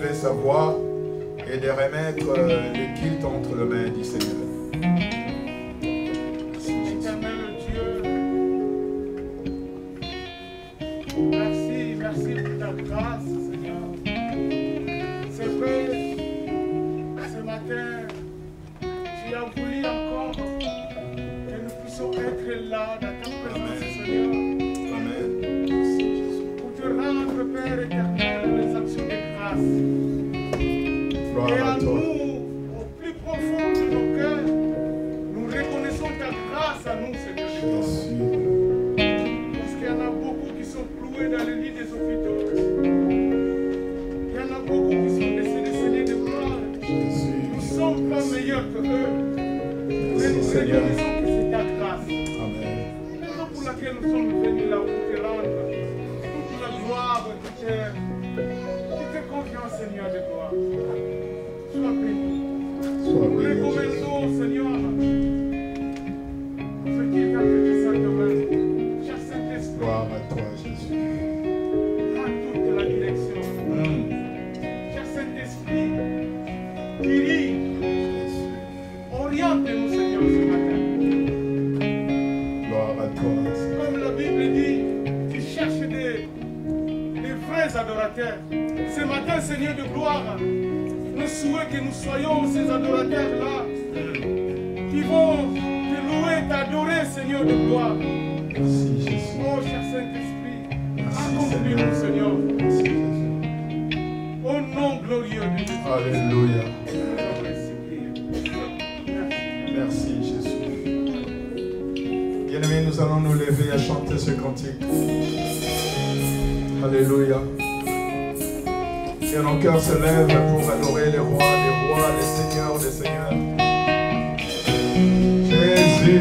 d'élever sa voix et de remettre le culte entre les mains du Seigneur. Éternel Dieu, merci pour ta grâce, Seigneur. C'est vrai, ce matin, tu as voulu encore que nous puissions être là dans ta présence, Seigneur. Amen. Pour te rendre, Père éternel, les actions de grâce. Gloire Et à à toi. nous, au plus profond de nos cœurs, nous reconnaissons ta grâce à nous, Seigneur. Parce qu'il y en a beaucoup qui sont cloués dans le lit des hôpitaux. Il y en a beaucoup qui sont décédés de gloire. Nous ne sommes pas meilleurs que eux. Mais nous Seigneur. reconnaissons que c'est ta grâce. Amen. C'est ça pour laquelle nous sommes venus là pour te rendre toute la gloire qui te convient, Seigneur de gloire. Sois béni. Sois Nous béni. recommandons, Seigneur, ce qui est entre tes saintes mains. Cher Saint-Esprit, Gloire à toi, Jésus. prends toute la direction. Cher Saint-Esprit, dirige, oriente-nous, Seigneur, ce matin. Gloire à toi, Seigneur. Comme la Bible dit, tu cherches des vrais adorateurs. Ce matin, Seigneur de gloire, nous souhaitons que nous soyons ces adorateurs-là qui vont te louer, t'adorer, Seigneur de gloire. Merci, Jésus. Oh, cher Saint-Esprit, Merci, accomplis-nous, Seigneur, Merci, Jésus. au nom glorieux de Jésus. Alléluia. Nous avons ainsi prié. Merci. Merci, Jésus. Bien-aimés, nous allons nous lever à chanter ce cantique. Alléluia. Et nos cœurs se lèvent pour adorer les rois des rois, les seigneurs des seigneurs. Jésus.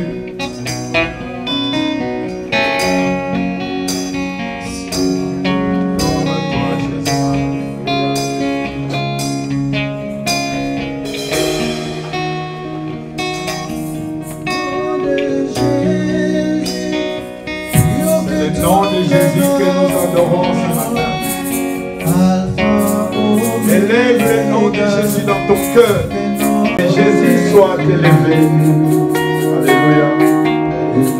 Gloire à toi, C'est le nom de Jésus que nous adorons ce matin. Élève le nom de Jésus dans ton cœur. Que Jésus soit élevé. Alléluia.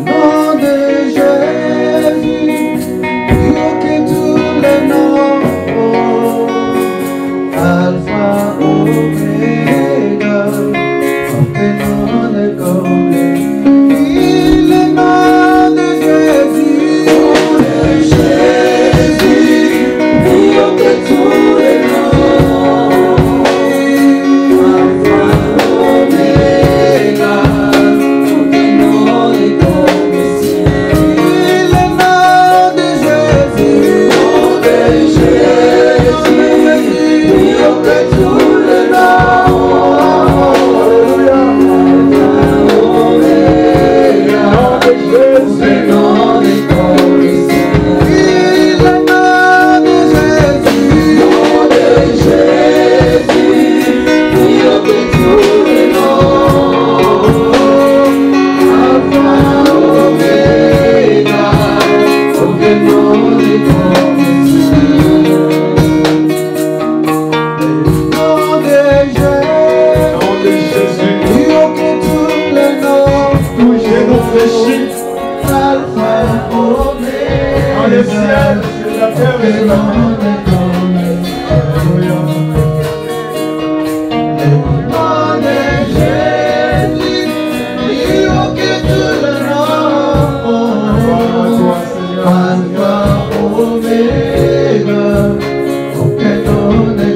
Nom de Jésus, plus haut que tous les noms, Alpha, Oméga, aucun nom n'est comme lui. Le nom de Jésus, plus haut que tous les noms, Alpha, Oméga, aucun nom n'est comme lui. Le nom de Jésus, plus haut que tous les noms, Alpha, Oméga, aucun nom n'est comme lui. Le nom de Jésus, plus haut que tous les noms, Alpha, Oméga, aucun nom n'est comme lui. Nom de Jésus, plus haut que tous les noms, Touchez nos fléchis Alpha, Oméga, dans le ciel, sur la terre et sur la terre. Gloire à toi, Seigneur.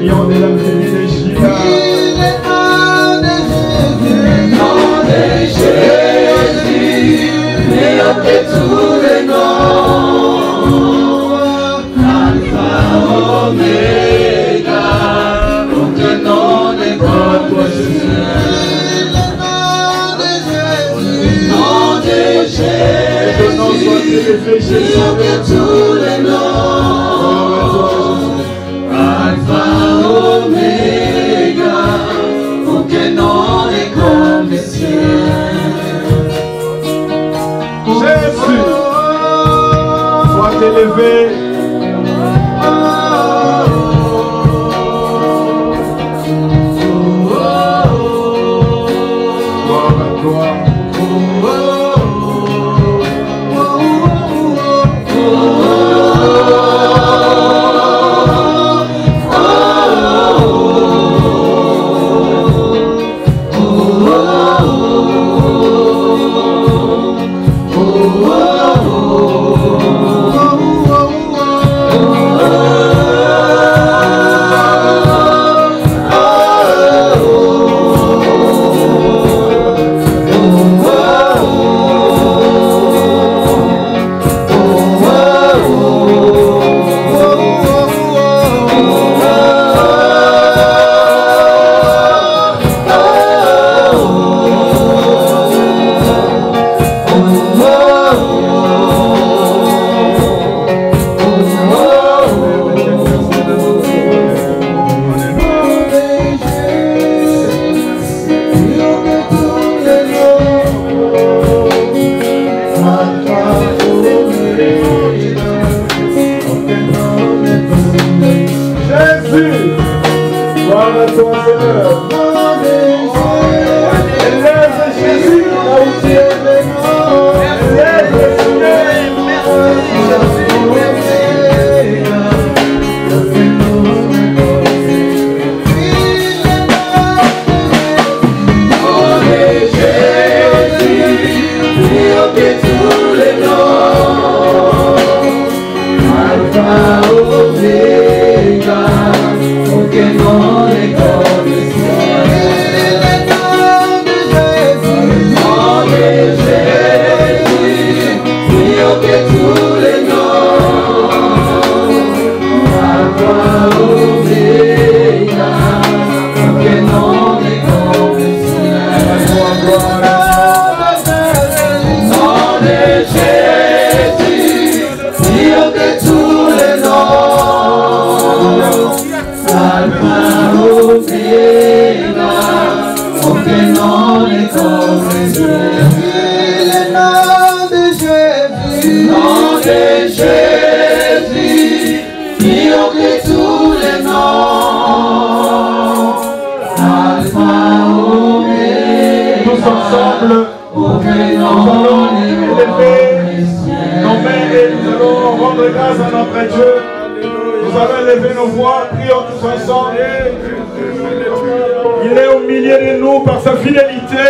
Lion de la tribu de Juda. Tous les noms, Alpha, Oméga, aucun nom n'est comme toi, Jésus. Le nom de Jésus, Que ton nom soit élevé, plus Jésus. haut que tous les noms, Alpha, Oméga, aucun nom n'est comme le ciel. Jésus, sois élevé. Alpha, Omega, aucun nom n'est comme le ciel. Le nom de Jésus, plus haut que tous les noms. Alpha, Omega, aucun nom n'est comme le ciel. Le nom de Jésus, plus haut que tous les noms. Alpha, Omega, aucun nom n'est comme le ciel. Le nom de Jésus, nom de Jésus, plus haut que tous les noms. Alpha, Omega, Tous ensemble, aucun nous nom allons n'est élever comme le ciel. nos mains et nous allons rendre grâce à notre Dieu. Nous allons lever nos voix, prions tous ensemble. Il est au milieu de nous par sa fidélité,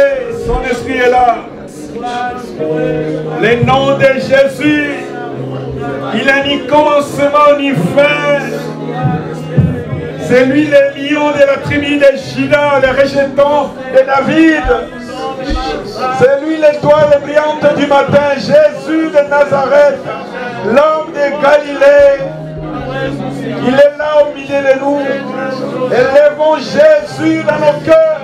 son esprit est là. Le nom de Jésus, il n'a ni commencement ni fin. C'est lui le lion de la tribu de Juda, le rejeton de David. C'est lui l'étoile brillante du matin, Jésus de Nazareth, l'homme de Galilée. Il est là au milieu de nous. Élevons Jésus dans nos cœurs.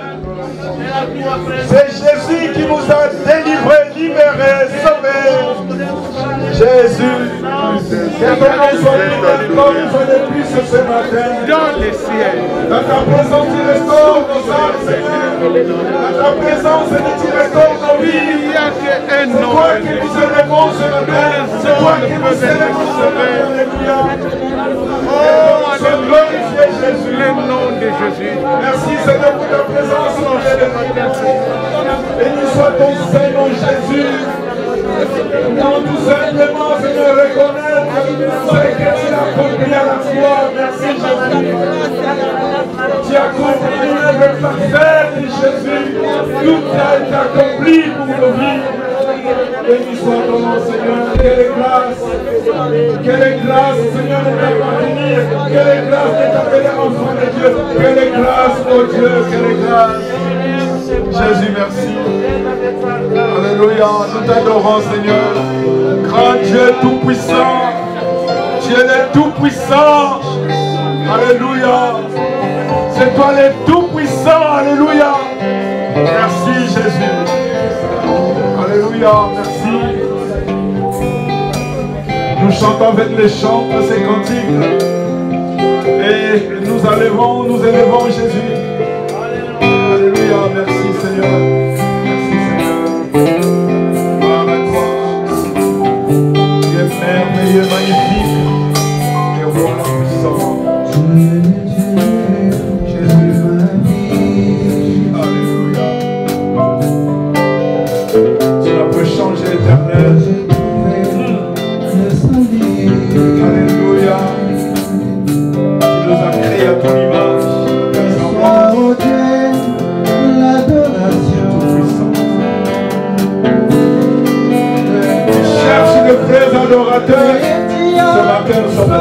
C'est Jésus qui nous a délivrés, libérés, sauvés. Jésus, que ton nom soit loué comme une fois de plus ce matin. Dans les ciels. Dans ta présence, tu restaures nos âmes, Seigneur. Dans ta présence, tu restaures nos vies. Il n'y a qu'un C'est nom. toi qui nous élevons ce matin. C'est toi qui nous élevons ce matin. Alléluia. Oh, Sois glorifié, Jésus. le nom de Jésus. Merci, Seigneur, pour ta présence dans le matin. Béni soit ton Seigneur, Jésus. Nous tout simplement, Seigneur, reconnaître ce que tu as accompli à la croix. Merci, Jésus. Tu as accompli une œuvre parfaite, Jésus. Tout a été accompli pour nos vies. Béni soit ton nom, Seigneur. Quelle grâce, Seigneur, de t'appartenir. Quelle grâce de t'appeler enfant de Dieu. Quelle grâce, oh Dieu, quelle grâce. Jésus, merci. Alléluia. Nous t'adorons, Seigneur. Grand Dieu tout-puissant. Tu es le tout-puissant. Alléluia. C'est toi le tout-puissant. Alléluia. Merci, Jésus. Alléluia, merci. Nous chantons avec les chants de ces cantiques. Et nous élevons Jésus. Alléluia, merci Seigneur. Merci Seigneur. Gloire à toi. Tu es merveilleux, magnifique. Et roi puissant. Changer l'éternel. Alléluia. Tu nous as créés à ton image. Oh Dieu, l'adoration. Tu cherches de vrais adorateurs. Ce matin, nous sommes là.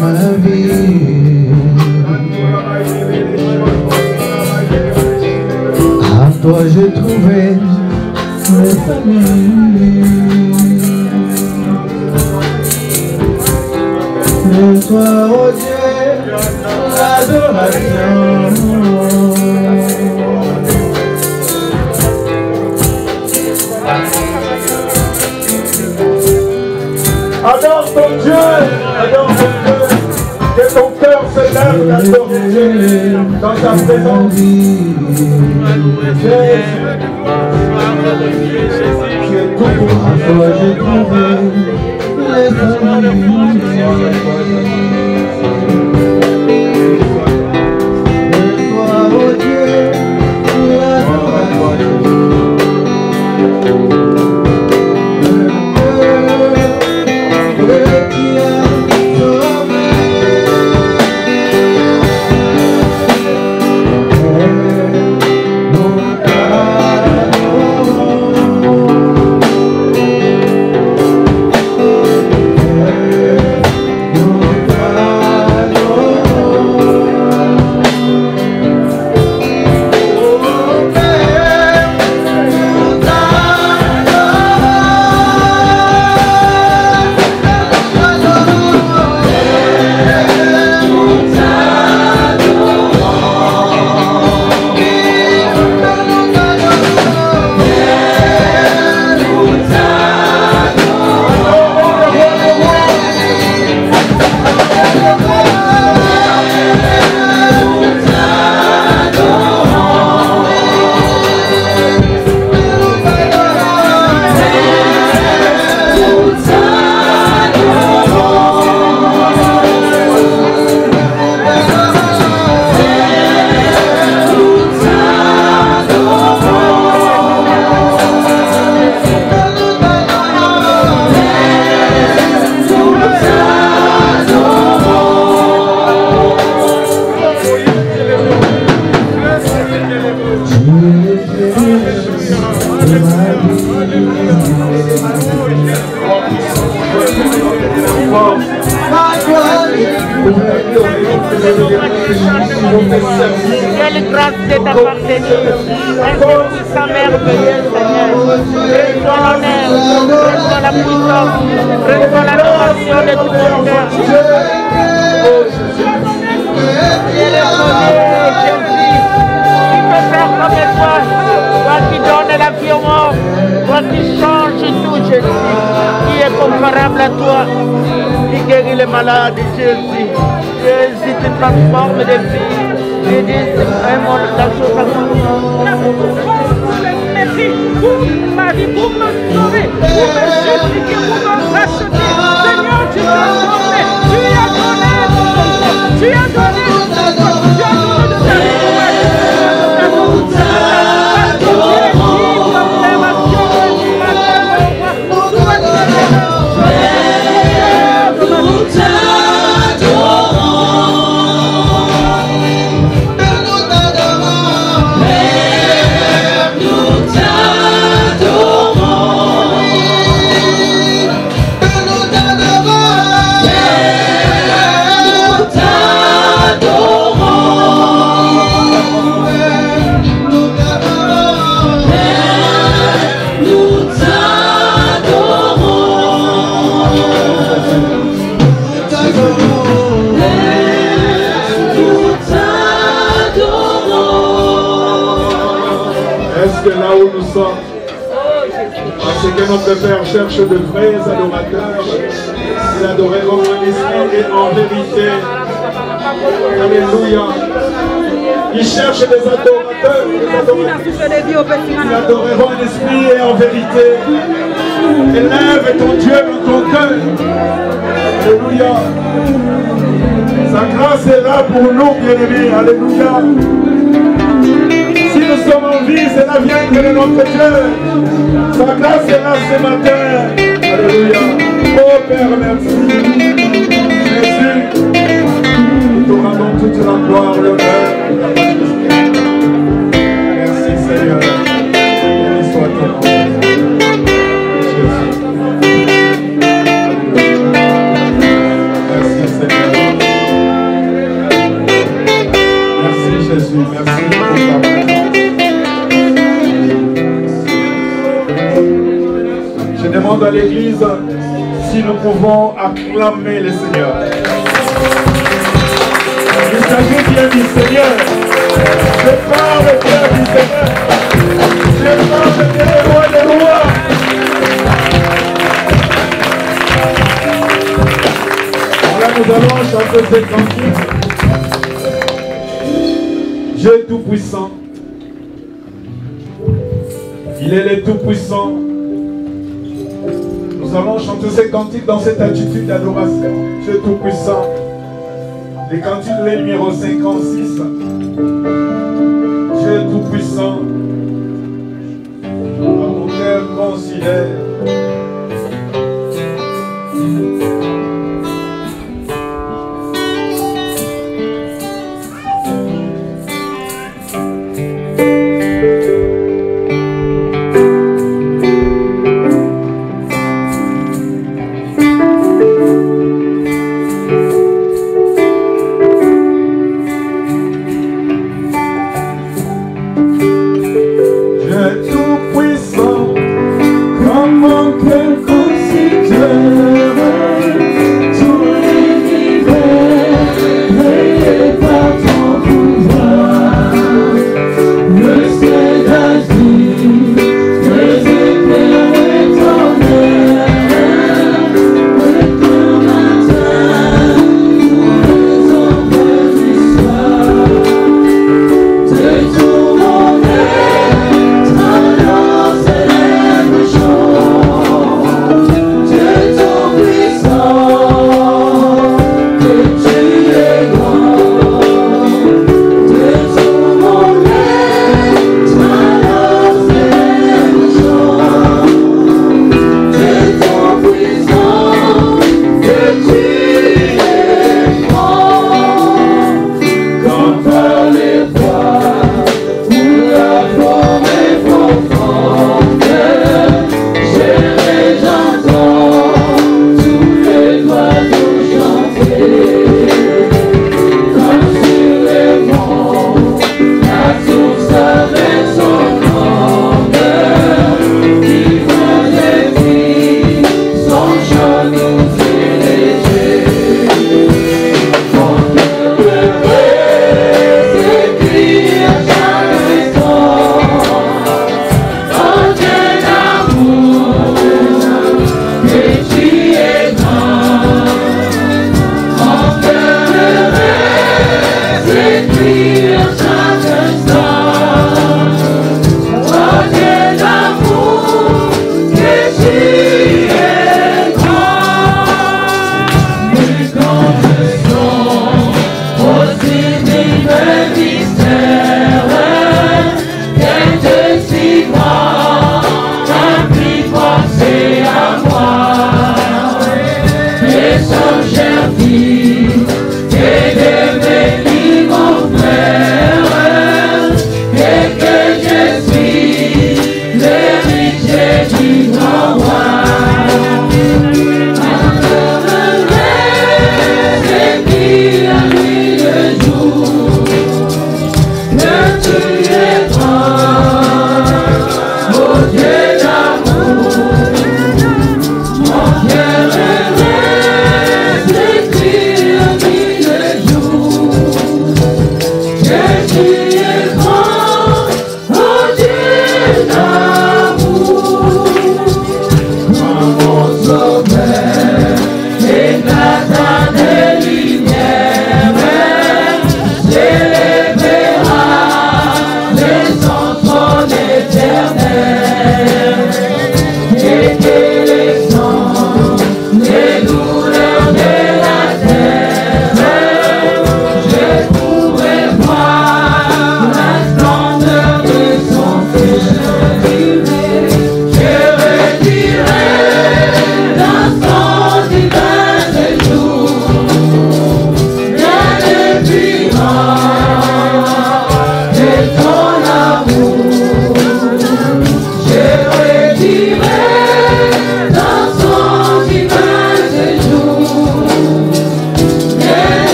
Ma vie, à toi j'ai trouvé mes familles. Et toi, oh Dieu, l'adoration. Adore ton Dieu, adore ton Dieu. Que ton cœur se lève d'adorer Dieu dans sa présence. Jésus, tu es tout pour moi. À toi j'ai trouvé les familles. Et toi, oh Dieu, t'appartenir. Injustice à merveilleux, Seigneur. Reçois l'honneur, reçois la puissance, reçois l'adoration de tout mon cœur. Tu es le premier, Jésus. Qui peut faire comme toi? Toi qui donnes la vie au mort, toi qui changes tout, Jésus. Qui est comparable à toi? Qui guérit les malades, Jésus. Jésus, tu transformes des vies. Et dis, c'est vraiment la chose à faire. Merci pour ma vie, pour me sauver, pour me justifier, pour me racheter. Seigneur, tu t'es donné, tu as donné ton sang, tu as donné ton sang, tu as donné de ta vie. Parce que notre Père cherche de vrais adorateurs. Ils adoreront en esprit et en vérité. Alléluia. Ils cherchent des adorateurs. Ils adoreront en esprit et en vérité. Élève ton Dieu dans ton cœur. Alléluia. Sa grâce est là pour nous, bien-aimés. Alléluia. Si nous sommes en vie, cela vient que de notre Dieu. Sa grâce est là ce matin. Alléluia. Oh Père, merci. Jésus, nous te rendons toute la gloire, l'honneur. Merci Seigneur. Béni soit ton nom. Jésus. Merci Seigneur. Merci Jésus. Merci pour ta main. Je demande à l'église si nous pouvons acclamer le Seigneur. Il s'agit bien du Seigneur. Je parle bien du Seigneur. Je parle bien des rois des rois. Voilà, nous allons chanter cette cantique. Dieu Tout-Puissant. Il est le Tout-Puissant. Nous allons chanter ces cantiques dans cette attitude d'adoration. Dieu Tout-Puissant. Les cantiques, les numéros 56. Dieu Tout-Puissant. Mon cœur considère.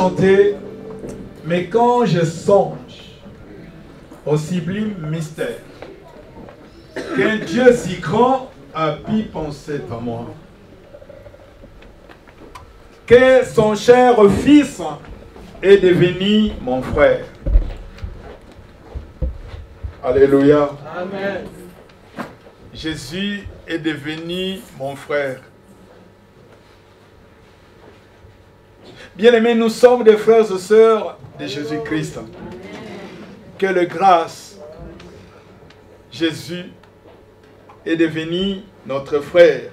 chanté, mais quand je songe au sublime mystère, qu'un Dieu si grand a pu penser à moi, que son cher fils est devenu mon frère. Alléluia. Amen. Jésus est devenu mon frère. Bien-aimés, nous sommes des frères et sœurs de Jésus-Christ. Quelle grâce! Jésus est devenu notre frère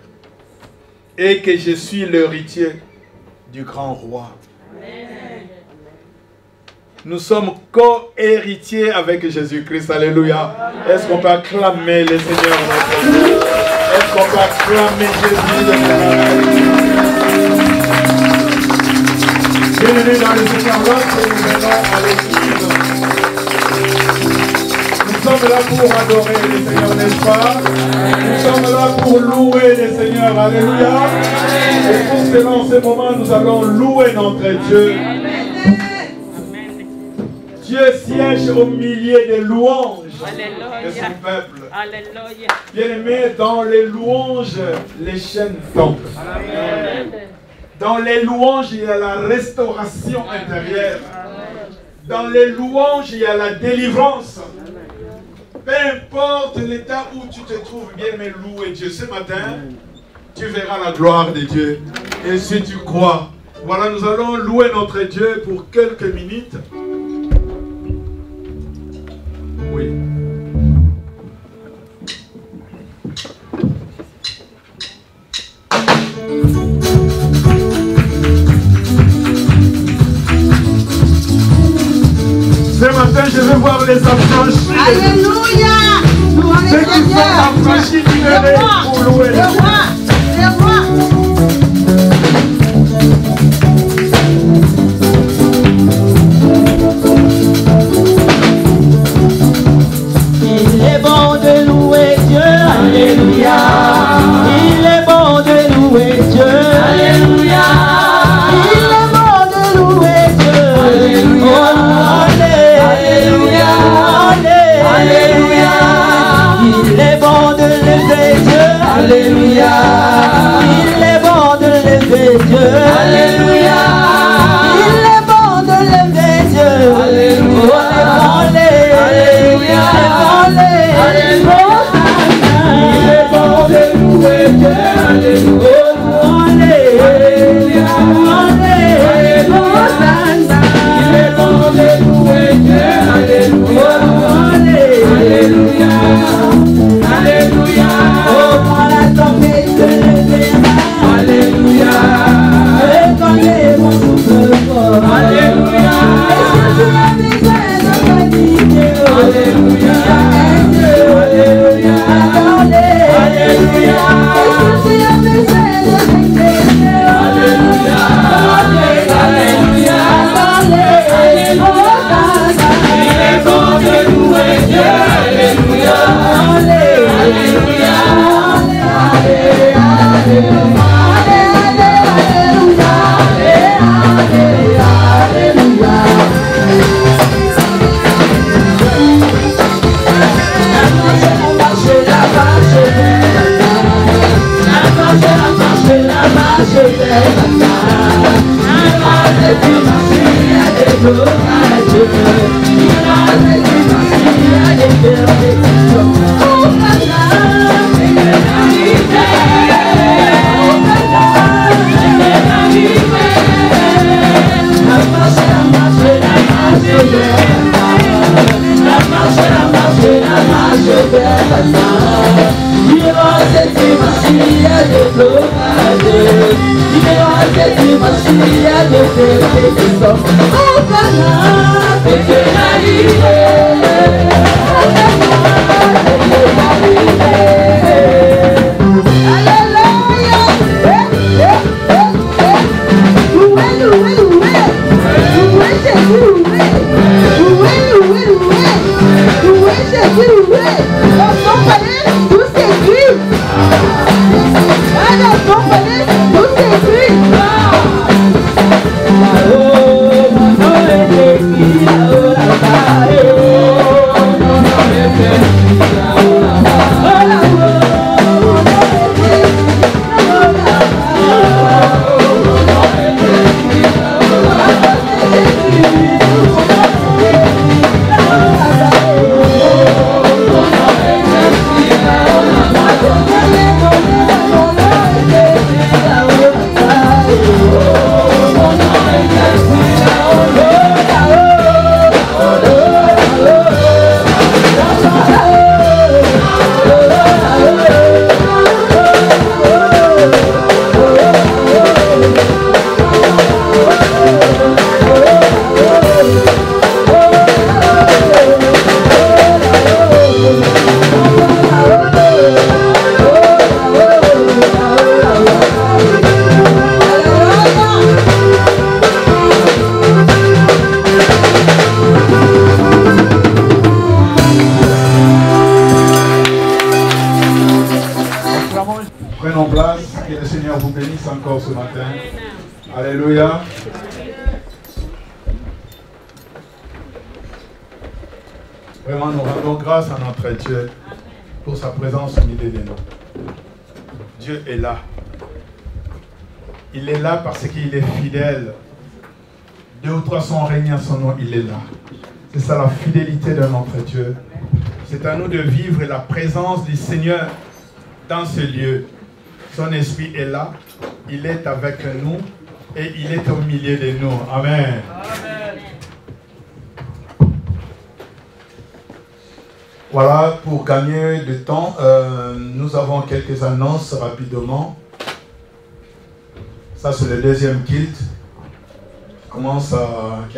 et que je suis l'héritier du grand roi. Nous sommes co-héritiers avec Jésus-Christ. Alléluia. Est-ce qu'on peut acclamer le Seigneur notre Dieu? Est-ce qu'on peut acclamer Jésus de Bienvenue dans le Seigneur que nous venons à l'église. Nous sommes là pour adorer le Seigneur, n'est-ce pas? Nous sommes là pour louer le Seigneur. Alléluia. Et pour cela, en ce moment, nous allons louer notre Dieu. Dieu siège au milieu des louanges de son peuple. Alléluia. Bien-aimés, dans les louanges, les chaînes tombent. Dans les louanges, il y a la restauration intérieure. Dans les louanges, il y a la délivrance. Peu importe l'état où tu te trouves, bien-aimé, louer Dieu. Ce matin, tu verras la gloire de Dieu. Et si tu crois, voilà, nous allons louer notre Dieu pour quelques minutes. Oui. Ce matin, je vais voir les affranchis. Alléluia. Nous Ceux qui sont affranchis du bébé pour louer le roi. Il est bon de louer Dieu, alléluia. Il est bon de louer Dieu, alléluia. Il est bon de louer Dieu, alléluia. Alléluia, alléluia. Il est bon de lever Dieu, alléluia. Il est bon de lever Dieu, alléluia. Il est bon de lever Dieu, alléluia. Alléluia, alléluia. Il est bon de louer Dieu, alléluia. Alléluia, il est bon de louer Dieu, alléluia. Alléluia, alléluia. Oh, moi la tombée de l'événement, alléluia. Reconnais mon souffle fort, alléluia. Est-ce que tu as besoin de paniquer, alléluia. Alléluia, alléluia. Est-ce que tu as besoin de reconnaitre, alléluia. Alléluia, alléluia. Il est bon de louer Dieu, alléluia. Alléluia, alléluia. Oh Seigneur vous bénisse encore ce matin. Alléluia. Vraiment, nous rendons grâce à notre Dieu pour sa présence au milieu de nous. Dieu est là. Il est là parce qu'il est fidèle. 2 ou 3 sont réunis à son nom, il est là. C'est ça la fidélité de notre Dieu. C'est à nous de vivre la présence du Seigneur dans ce lieu. Son esprit est là, il est avec nous et il est au milieu de nous. Amen. Amen. Voilà, pour gagner du temps, nous avons quelques annonces rapidement. Ça, c'est le deuxième culte qui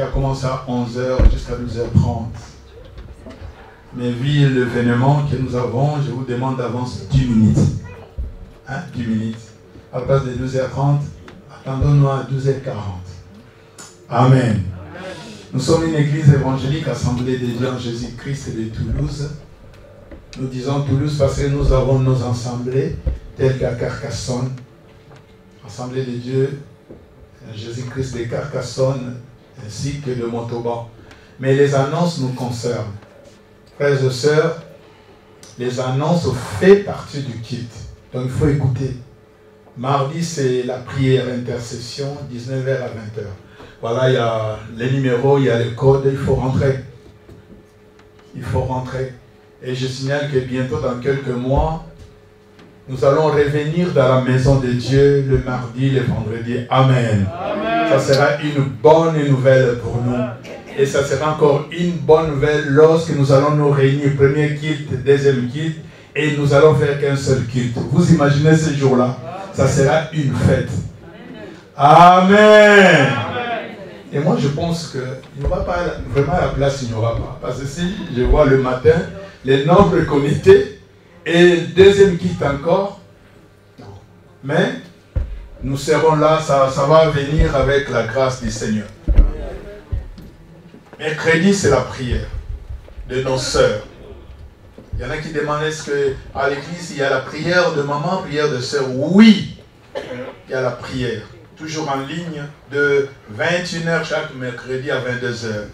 a commencé à 11h jusqu'à 12h30. Mais vu l'événement que nous avons, je vous demande d'avance 10 minutes. 10 minutes. À la place de 12h30, attendons-nous à 12h40. Amen. Nous sommes une église évangélique, Assemblée des dieux en Jésus-Christ de Toulouse. Nous disons Toulouse parce que nous avons nos assemblées, telles qu'à Carcassonne, Assemblée des dieux Jésus-Christ de Carcassonne, ainsi que de Montauban. Mais les annonces nous concernent. Frères et sœurs, les annonces font partie du kit. Donc il faut écouter. Mardi, c'est la prière intercession, 19h à 20h. Voilà, il y a les numéros, il y a les codes, il faut rentrer. Il faut rentrer. Et je signale que bientôt, dans quelques mois, nous allons revenir dans la maison de Dieu le mardi, le vendredi. Amen. Amen. Ça sera une bonne nouvelle pour nous. Et ça sera encore une bonne nouvelle lorsque nous allons nous réunir, premier culte, deuxième culte, et nous allons faire qu'un seul culte. Vous imaginez ce jour-là? Ça sera une fête. Amen. Amen. Et moi, je pense qu'il n'y aura pas vraiment la place, il n'y aura pas. Parce que si je vois le matin, les nombreux comités, et le deuxième culte encore, non. Mais nous serons là, ça va venir avec la grâce du Seigneur. Mercredi, c'est la prière de nos sœurs. Il y en a qui demandent est-ce qu'à l'église, il y a la prière de maman, prière de sœur? Oui, il y a la prière. Toujours en ligne de 21h chaque mercredi à 22h.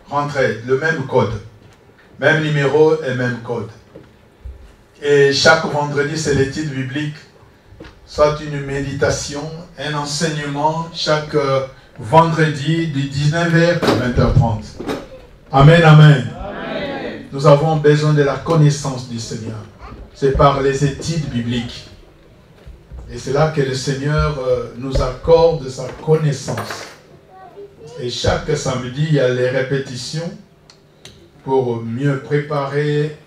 Rentrez, le même code. Même numéro et même code. Et chaque vendredi, c'est l'étude biblique. Soit une méditation, un enseignement chaque vendredi de 19h à 20h30. Amen, amen. Amen. Nous avons besoin de la connaissance du Seigneur. C'est par les études bibliques. Et c'est là que le Seigneur nous accorde sa connaissance. Et chaque samedi, il y a les répétitions pour mieux préparer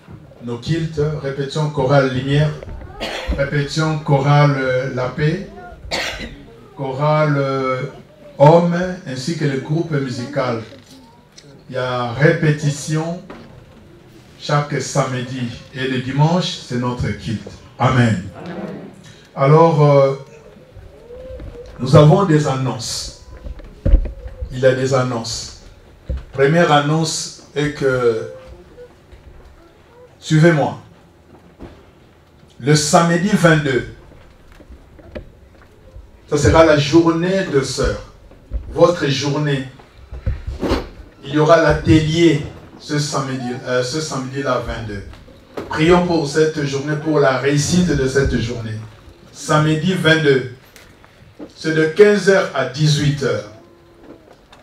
nos cultes. Répétition chorale lumière, répétition chorale la paix, chorale homme, ainsi que le groupe musical. Il y a répétition chaque samedi. Et le dimanche, c'est notre culte. Amen. Alors, nous avons des annonces. Il y a des annonces. Première annonce est que, suivez-moi, le samedi 22, ça sera la journée de sœurs. Votre journée. Il y aura l'atelier ce samedi-là 22. Prions pour cette journée, pour la réussite de cette journée. Samedi 22. C'est de 15h à 18h.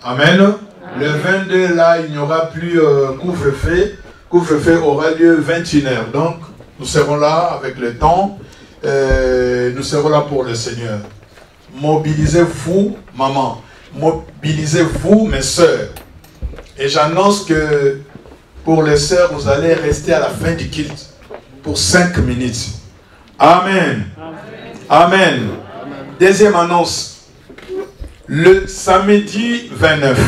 Amen. Amen. Le 22, là, il n'y aura plus couvre-feu. Couvre-feu aura lieu 21h. Donc, nous serons là avec le temps. Nous serons là pour le Seigneur. Mobilisez-vous, maman. Mobilisez-vous, mes sœurs. Et j'annonce que pour les sœurs, vous allez rester à la fin du culte pour 5 minutes. Amen. Amen. Amen. Deuxième annonce. Le samedi 29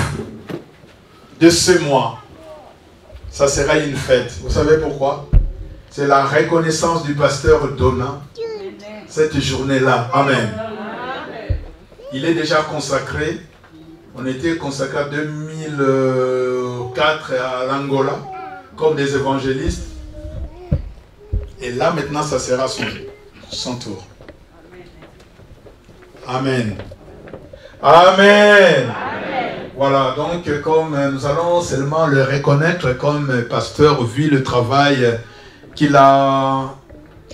de ce mois, ça sera une fête. Vous savez pourquoi? C'est la reconnaissance du pasteur Donna. Cette journée-là. Amen. Il est déjà consacré. On était consacré en 2004 à l'Angola comme des évangélistes. Et là maintenant, ça sera son tour. Amen. Amen. Voilà, donc comme nous allons seulement le reconnaître comme pasteur vu le travail qu'il a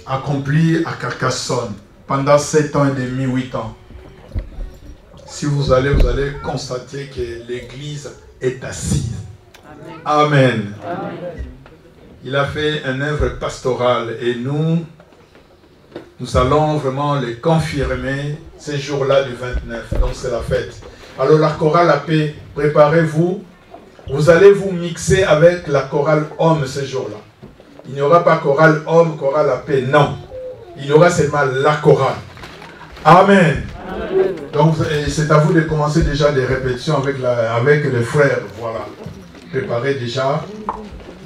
accompli à Carcassonne pendant 7 ans et demi, 8 ans. Si vous allez constater que l'église est assise. Amen. Amen. Il a fait une œuvre pastorale et nous allons vraiment le confirmer ces jours-là du 29. Donc c'est la fête. Alors la chorale à paix, préparez-vous. Vous allez vous mixer avec la chorale homme ce jour-là. Il n'y aura pas chorale homme, chorale à paix, non. Il y aura seulement la chorale. Amen. Amen. Donc c'est à vous de commencer déjà des répétitions avec les frères. Voilà. Préparez déjà.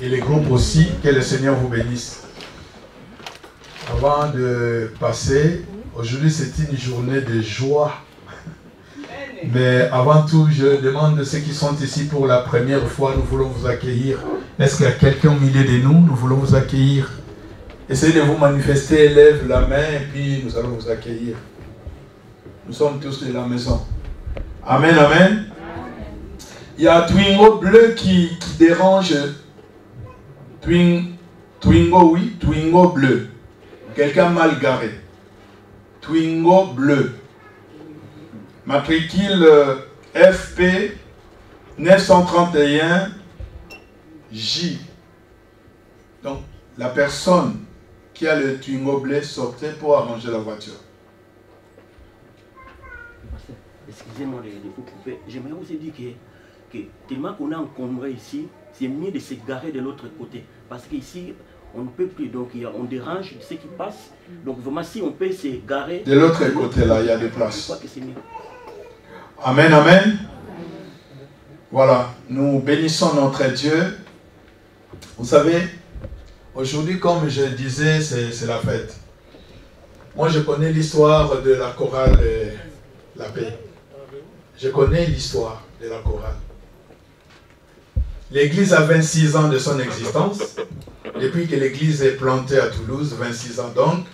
Et les groupes aussi. Que le Seigneur vous bénisse. Avant de passer, aujourd'hui c'est une journée de joie. Mais avant tout, je demande à ceux qui sont ici pour la première fois, nous voulons vous accueillir. Est-ce qu'il y a quelqu'un au milieu de nous? Nous voulons vous accueillir. Essayez de vous manifester, lève la main et puis nous allons vous accueillir. Nous sommes tous de la maison. Amen, amen. Il y a Twingo bleu qui dérange. Twingo, oui, Twingo bleu. Quelqu'un mal garé. Twingo bleu. Matricule FP 931 J. Donc, la personne qui a le Twingo bleu sortait pour arranger la voiture. Excusez-moi de vous couper. J'aimerais vous dire que tellement qu'on a encombré ici, c'est mieux de se garer de l'autre côté. Parce qu'ici, on ne peut plus. Donc, on dérange ce qui passe. Donc, vraiment, si on peut se garer... De l'autre côté, là, il y a des places. Je crois que c'est mieux. Amen, amen. Voilà, nous bénissons notre Dieu. Vous savez, aujourd'hui, comme je disais, c'est la fête. Moi, je connais l'histoire de la chorale La Paix. Je connais l'histoire de la chorale. L'église a 26 ans de son existence. Depuis que l'église est plantée à Toulouse, 26 ans donc.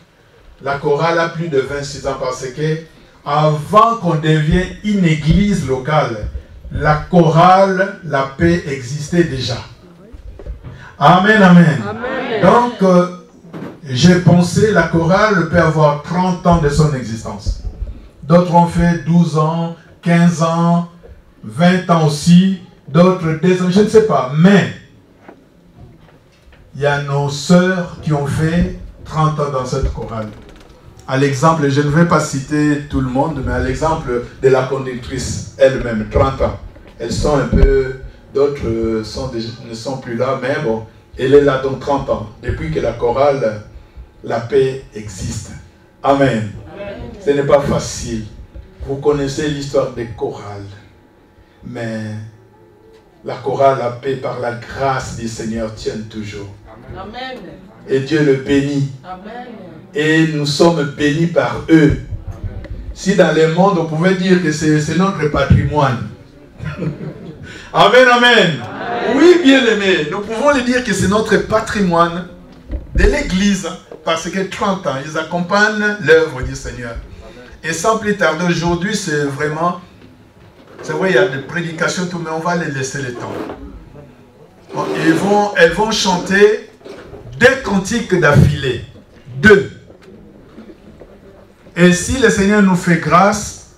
La chorale a plus de 26 ans parce que avant qu'on devienne une église locale, la chorale La Paix existait déjà. Amen, amen. Amen. Donc, j'ai pensé la chorale peut avoir 30 ans de son existence. D'autres ont fait 12 ans, 15 ans, 20 ans aussi, d'autres 2 ans, je ne sais pas. Mais, il y a nos sœurs qui ont fait 30 ans dans cette chorale. À l'exemple, je ne vais pas citer tout le monde, mais à l'exemple de la conductrice elle-même, 30 ans. Elles sont un peu, d'autres ne sont plus là, mais bon, elle est là donc 30 ans, depuis que la chorale La Paix existe. Amen. Amen. Ce n'est pas facile. Vous connaissez l'histoire des chorales, mais la chorale La Paix, par la grâce du Seigneur, tient toujours. Amen. Et Dieu le bénit. Amen. Et nous sommes bénis par eux. Si dans le monde, on pouvait dire que c'est notre patrimoine. Amen, amen, amen. Oui, bien-aimés, nous pouvons le dire que c'est notre patrimoine de l'Église, parce que 30 ans, ils accompagnent l'œuvre du Seigneur. Et sans plus tarder, aujourd'hui, c'est vraiment... C'est vrai, il y a des prédications, tout, mais on va les laisser le temps. Bon, elles vont chanter 2 cantiques d'affilée. 2. Et si le Seigneur nous fait grâce,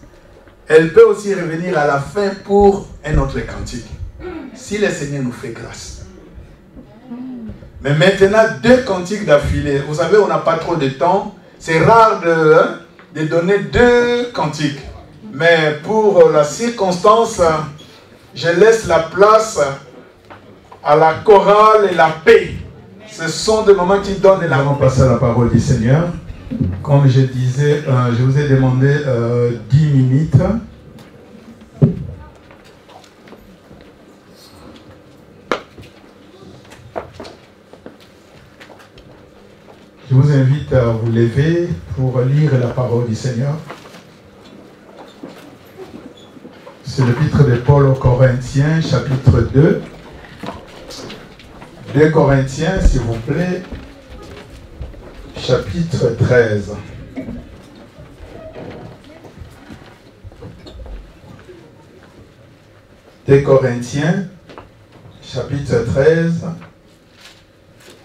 elle peut aussi revenir à la fin pour un autre cantique. Si le Seigneur nous fait grâce. Mais maintenant, 2 cantiques d'affilée. Vous savez, on n'a pas trop de temps. C'est rare de donner 2 cantiques. Mais pour la circonstance, je laisse la place à la chorale et la paix. Ce sont des moments qui donnent la... Nous allons passer à la parole du Seigneur. Comme je disais, je vous ai demandé 10 minutes. Je vous invite à vous lever pour lire la parole du Seigneur. C'est l'épître de Paul aux Corinthiens, chapitre 2. 2 Corinthiens, s'il vous plaît, chapitre 13. 2 Corinthiens, chapitre 13,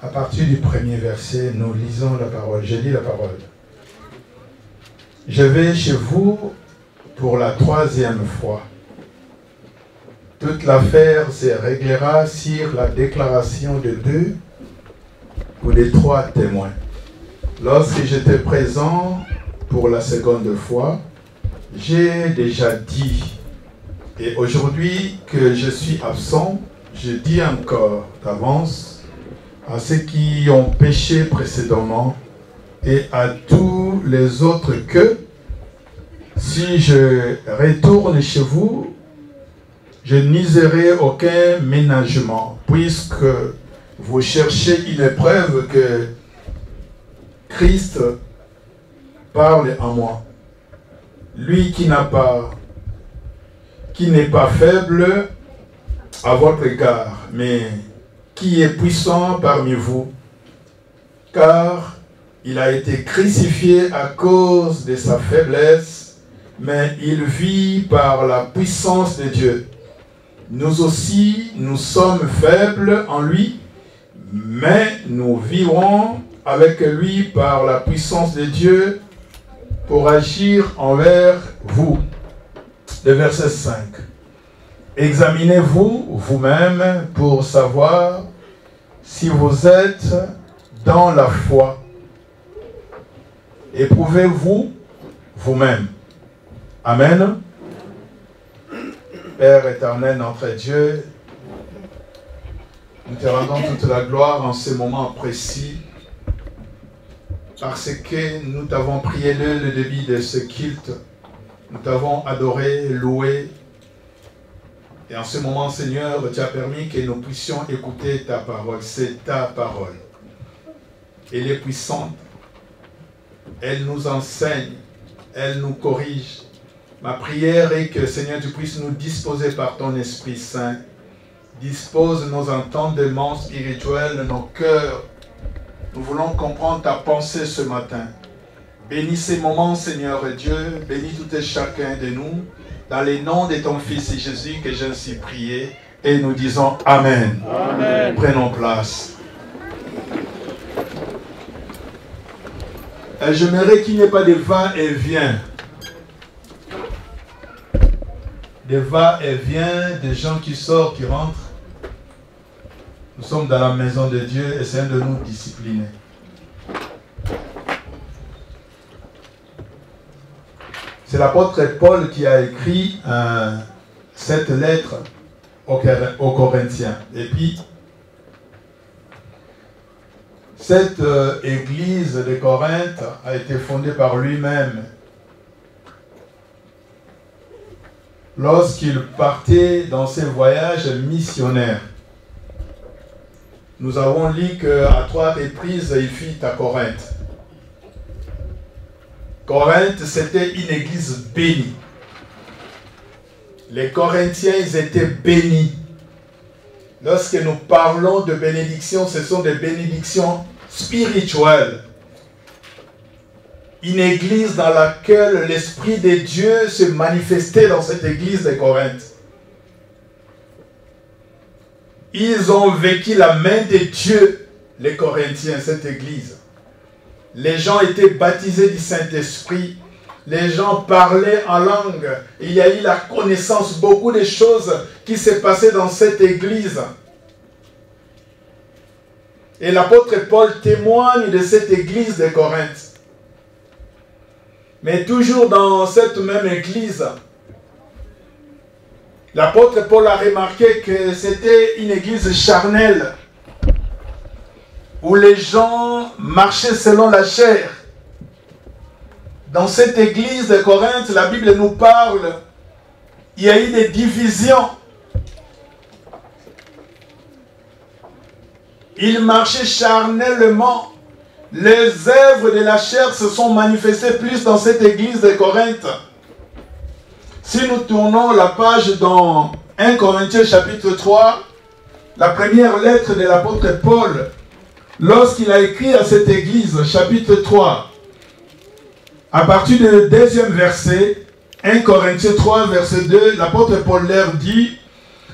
à partir du premier verset, nous lisons la parole. Je lis la parole. Je vais chez vous pour la 3e fois. Toute l'affaire se réglera sur la déclaration de 2 ou de 3 témoins. Lorsque j'étais présent pour la 2e fois, j'ai déjà dit, et aujourd'hui que je suis absent, je dis encore d'avance à ceux qui ont péché précédemment et à tous les autres que, si je retourne chez vous, je n'userai aucun ménagement, puisque vous cherchez une preuve que Christ parle en moi. Lui qui n'est pas faible à votre égard, mais qui est puissant parmi vous, car il a été crucifié à cause de sa faiblesse, mais il vit par la puissance de Dieu. Nous aussi, nous sommes faibles en lui, mais nous vivrons avec lui par la puissance de Dieu pour agir envers vous. Le verset 5. Examinez-vous vous-même pour savoir si vous êtes dans la foi. Éprouvez-vous vous-même. Amen. Père éternel, notre Dieu, nous te rendons toute la gloire en ce moment précis parce que nous t'avons prié le début de ce culte. Nous t'avons adoré, loué. Et en ce moment, Seigneur, tu as permis que nous puissions écouter ta parole. C'est ta parole. Elle est puissante. Elle nous enseigne. Elle nous corrige. Ma prière est que, Seigneur, tu puisses nous disposer par ton Esprit Saint. Dispose nos entendements spirituels, nos cœurs. Nous voulons comprendre ta pensée ce matin. Bénis ces moments, Seigneur Dieu. Bénis tout et chacun de nous. Dans les noms de ton Fils Jésus que j'ai ainsi prié. Et nous disons Amen. Amen. Prenons place. J'aimerais qu'il n'y ait pas de va-et-vient. Des va-et-vient, des gens qui sortent, qui rentrent. Nous sommes dans la maison de Dieu et c'est un de nous discipliner. C'est l'apôtre Paul qui a écrit cette lettre aux Corinthiens. Et puis, cette église de Corinthe a été fondée par lui-même. Lorsqu'il partait dans ses voyages missionnaires, nous avons lu qu'à 3 reprises, il fut à Corinthe. Corinthe, c'était une église bénie. Les Corinthiens, ils étaient bénis. Lorsque nous parlons de bénédictions, ce sont des bénédictions spirituelles. Une église dans laquelle l'Esprit de Dieu se manifestait dans cette église de Corinthe. Ils ont vécu la main de Dieu, les Corinthiens, cette église. Les gens étaient baptisés du Saint-Esprit. Les gens parlaient en langue. Il y a eu la connaissance, beaucoup de choses qui s'est passées dans cette église. Et l'apôtre Paul témoigne de cette église de Corinthe. Mais toujours dans cette même église, l'apôtre Paul a remarqué que c'était une église charnelle, où les gens marchaient selon la chair. Dans cette église de Corinthe, la Bible nous parle, il y a eu des divisions. Ils marchaient charnellement. Les œuvres de la chair se sont manifestées plus dans cette église de Corinthe. Si nous tournons la page dans 1 Corinthiens chapitre 3, la première lettre de l'apôtre Paul, lorsqu'il a écrit à cette église, chapitre 3, à partir du 2e verset, 1 Corinthiens 3, verset 2, l'apôtre Paul leur dit: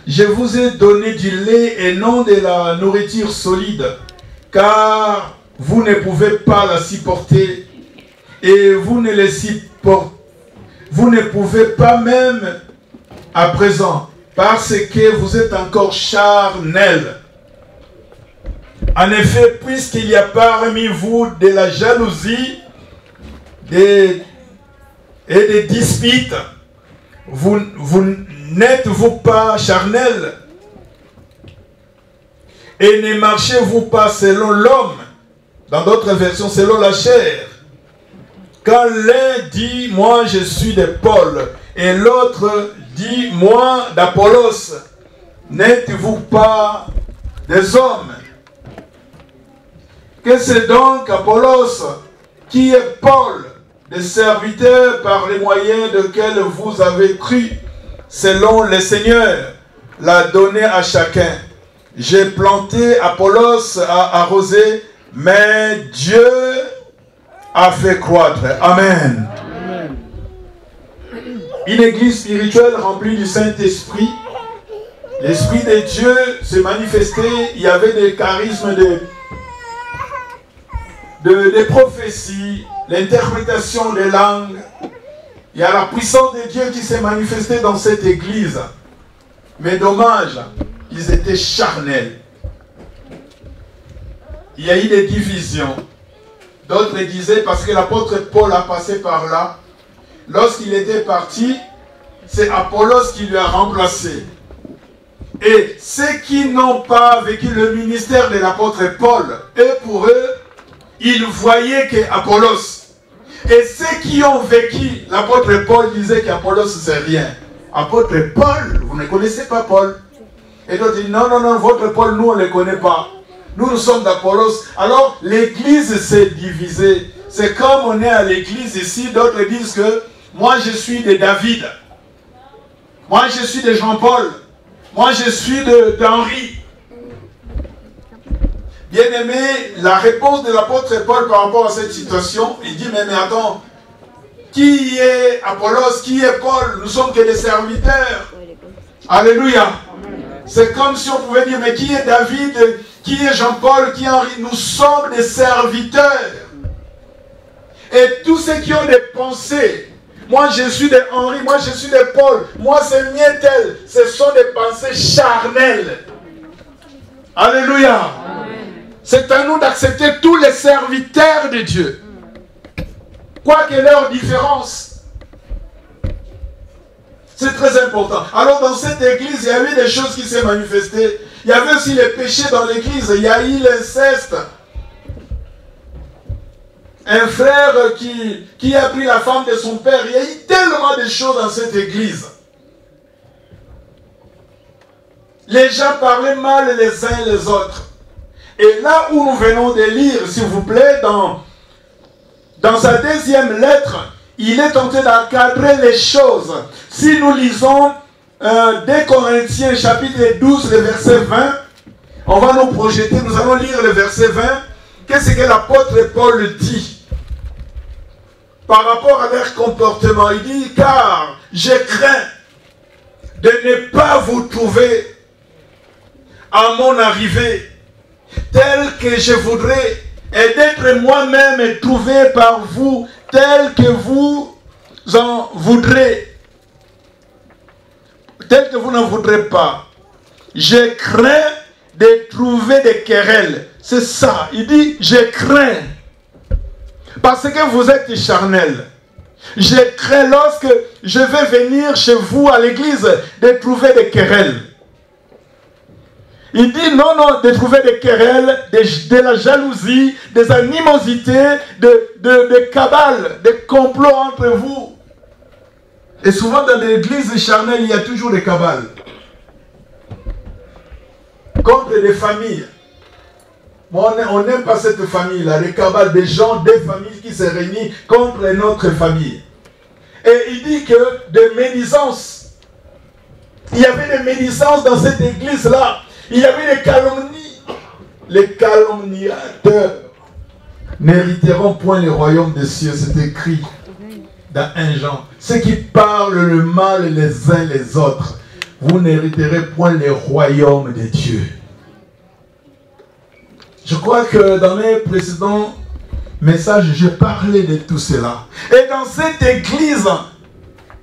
je vous ai donné du lait et non de la nourriture solide, car vous ne pouvez pas la supporter, et vous ne pouvez pas même à présent, parce que vous êtes encore charnel. En effet, puisqu'il y a parmi vous de la jalousie et des disputes, vous n'êtes-vous pas charnel? Et ne marchez-vous pas selon l'homme? Dans d'autres versions, selon la chair. Quand l'un dit, moi je suis de Paul, et l'autre dit, moi d'Apollos, n'êtes-vous pas des hommes? Que c'est donc Apollos qui est Paul, des serviteurs par les moyens desquels vous avez cru, selon le Seigneur l'a donné à chacun. J'ai planté, Apollos a arrosé, mais Dieu a fait croître. Amen. Amen. Une église spirituelle remplie du Saint-Esprit. L'Esprit de Dieu s'est manifesté. Il y avait des charismes des prophéties, l'interprétation des langues. Il y a la puissance de Dieu qui s'est manifestée dans cette église. Mais dommage, ils étaient charnels. Il y a eu des divisions. D'autres disaient, parce que l'apôtre Paul a passé par là, lorsqu'il était parti, c'est Apollos qui lui a remplacé. Et ceux qui n'ont pas vécu le ministère de l'apôtre Paul, et pour eux, ils voyaient qu'Apollos. Et ceux qui ont vécu, l'apôtre Paul disait qu'Apollos c'est rien. Apôtre Paul, vous ne connaissez pas Paul. Et d'autres disent, non, non, non, votre Paul, nous on ne le connaît pas. Nous sommes d'Apollos. Alors l'église s'est divisée. C'est comme on est à l'église ici, d'autres disent que moi je suis de David. Moi je suis de Jean-Paul. Moi je suis d'Henri. Bien-aimé, la réponse de l'apôtre Paul par rapport à cette situation, il dit, mais attends, qui est Apollos, qui est Paul? Nous sommes que des serviteurs. Alléluia. C'est comme si on pouvait dire, mais qui est David, qui est Jean-Paul, qui est Henri? Nous sommes des serviteurs. Et tous ceux qui ont des pensées, moi je suis de Henri, moi je suis de Paul, moi c'est mien tel, ce sont des pensées charnelles. Alléluia. C'est à nous d'accepter tous les serviteurs de Dieu. Quoique leur différence. C'est très important. Alors dans cette église, il y a eu des choses qui s'est manifestées. Il y avait aussi les péchés dans l'église. Il y a eu l'inceste. Un frère qui a pris la femme de son père. Il y a eu tellement de choses dans cette église. Les gens parlaient mal les uns les autres. Et là où nous venons de lire, s'il vous plaît, dans sa deuxième lettre, il est tenté d'encadrer les choses. Si nous lisons 2 Corinthiens chapitre 12, le verset 20, on va nous projeter, nous allons lire le verset 20. Qu'est-ce que l'apôtre Paul dit par rapport à leur comportement? Il dit, car je crains de ne pas vous trouver à mon arrivée tel que je voudrais, et d'être moi-même trouvé par vous tel que vous en voudrez, tel que vous n'en voudrez pas. Je crains de trouver des querelles. C'est ça. Il dit, je crains. Parce que vous êtes charnel. Je crains lorsque je vais venir chez vous à l'église de trouver des querelles. Il dit non, non, de trouver des querelles, de la jalousie, des animosités, de cabales, des complots entre vous. Et souvent dans l'église charnelle, il y a toujours des cabales. Contre des familles. Moi, on n'aime pas cette famille-là, les cabales, des gens, des familles qui se réunissent contre notre famille. Et il dit que des médisances. Il y avait des médisances dans cette église-là. Il y avait des calomnies. Les calomniateurs n'hériteront point le royaume des cieux. C'est écrit dans 1 Jean. Ceux qui parlent le mal les uns les autres. vous n'hériterez point le royaume de Dieu. Je crois que dans mes précédents messages, j'ai parlé de tout cela. Et dans cette église,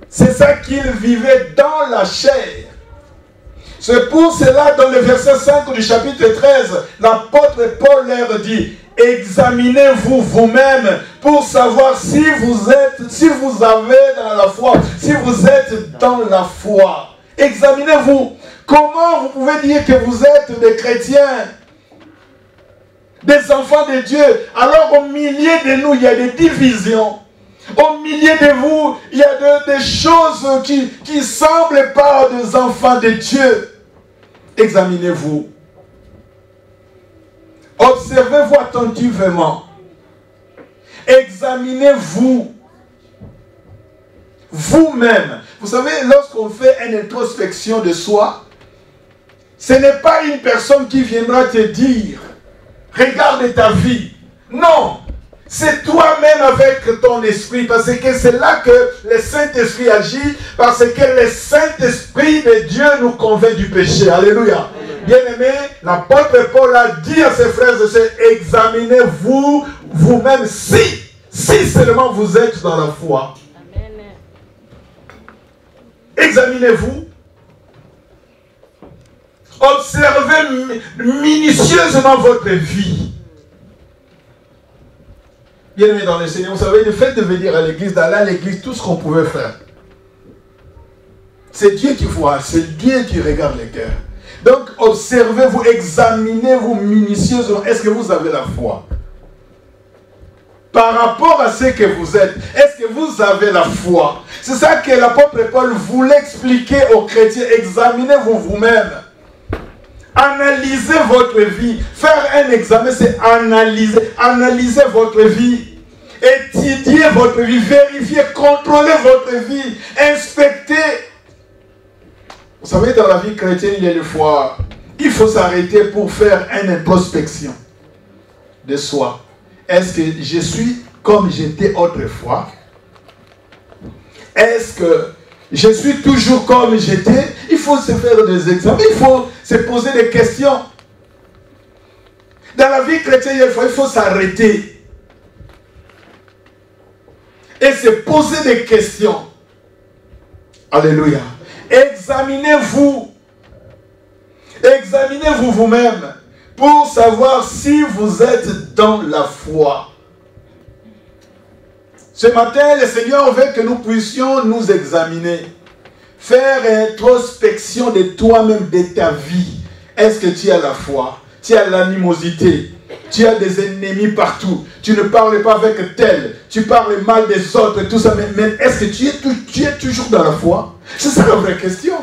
c'est ça qu'ils vivaient dans la chair. C'est pour cela, dans le verset 5 du chapitre 13, l'apôtre Paul leur dit, examinez-vous vous-même pour savoir si vous avez dans la foi, si vous êtes dans la foi. Examinez-vous. Comment vous pouvez dire que vous êtes des chrétiens, des enfants de Dieu, alors au milieu de nous, il y a des divisions. Au milieu de vous, il y a des choses qui semblent pas des enfants de Dieu. Examinez-vous. Observez-vous attentivement. Examinez-vous. Vous-même. Vous savez, lorsqu'on fait une introspection de soi, ce n'est pas une personne qui viendra te dire, regarde ta vie. Non. C'est toi-même avec ton esprit, parce que c'est là que le Saint-Esprit agit, parce que le Saint-Esprit de Dieu nous convainc du péché. Alléluia. Bien-aimé, l'apôtre Paul a dit à ses frères et sœurs, examinez-vous vous-même si seulement vous êtes dans la foi. Examinez-vous. Observez minutieusement votre vie. Bien-aimé dans le Seigneur, vous savez, le fait de venir à l'église, d'aller à l'église, tout ce qu'on pouvait faire, c'est Dieu qui voit, c'est Dieu qui regarde les cœurs. Donc, observez-vous, examinez-vous minutieusement. Est-ce que vous avez la foi? Par rapport à ce que vous êtes, est-ce que vous avez la foi? C'est ça que l'apôtre Paul voulait expliquer aux chrétiens. Examinez-vous vous-même. Analysez votre vie. Faire un examen, c'est analyser. Analysez votre vie. Étudiez votre vie. Vérifiez, contrôlez votre vie. Inspectez. Vous savez, dans la vie chrétienne, il y a des fois, il faut s'arrêter pour faire une introspection de soi. Est-ce que je suis comme j'étais autrefois? Est-ce que je suis toujours comme j'étais? Il faut se faire des examens, il faut se poser des questions. Dans la vie chrétienne, il faut s'arrêter et se poser des questions. Alléluia. Examinez-vous. Examinez-vous vous-même pour savoir si vous êtes dans la foi. Ce matin, le Seigneur veut que nous puissions nous examiner. Faire introspection de toi-même, de ta vie. Est-ce que tu as la foi? Tu as l'animosité? Tu as des ennemis partout. Tu ne parles pas avec tel. Tu parles mal des autres et tout ça. Mais est-ce que tu es toujours dans la foi? C'est ça la vraie question.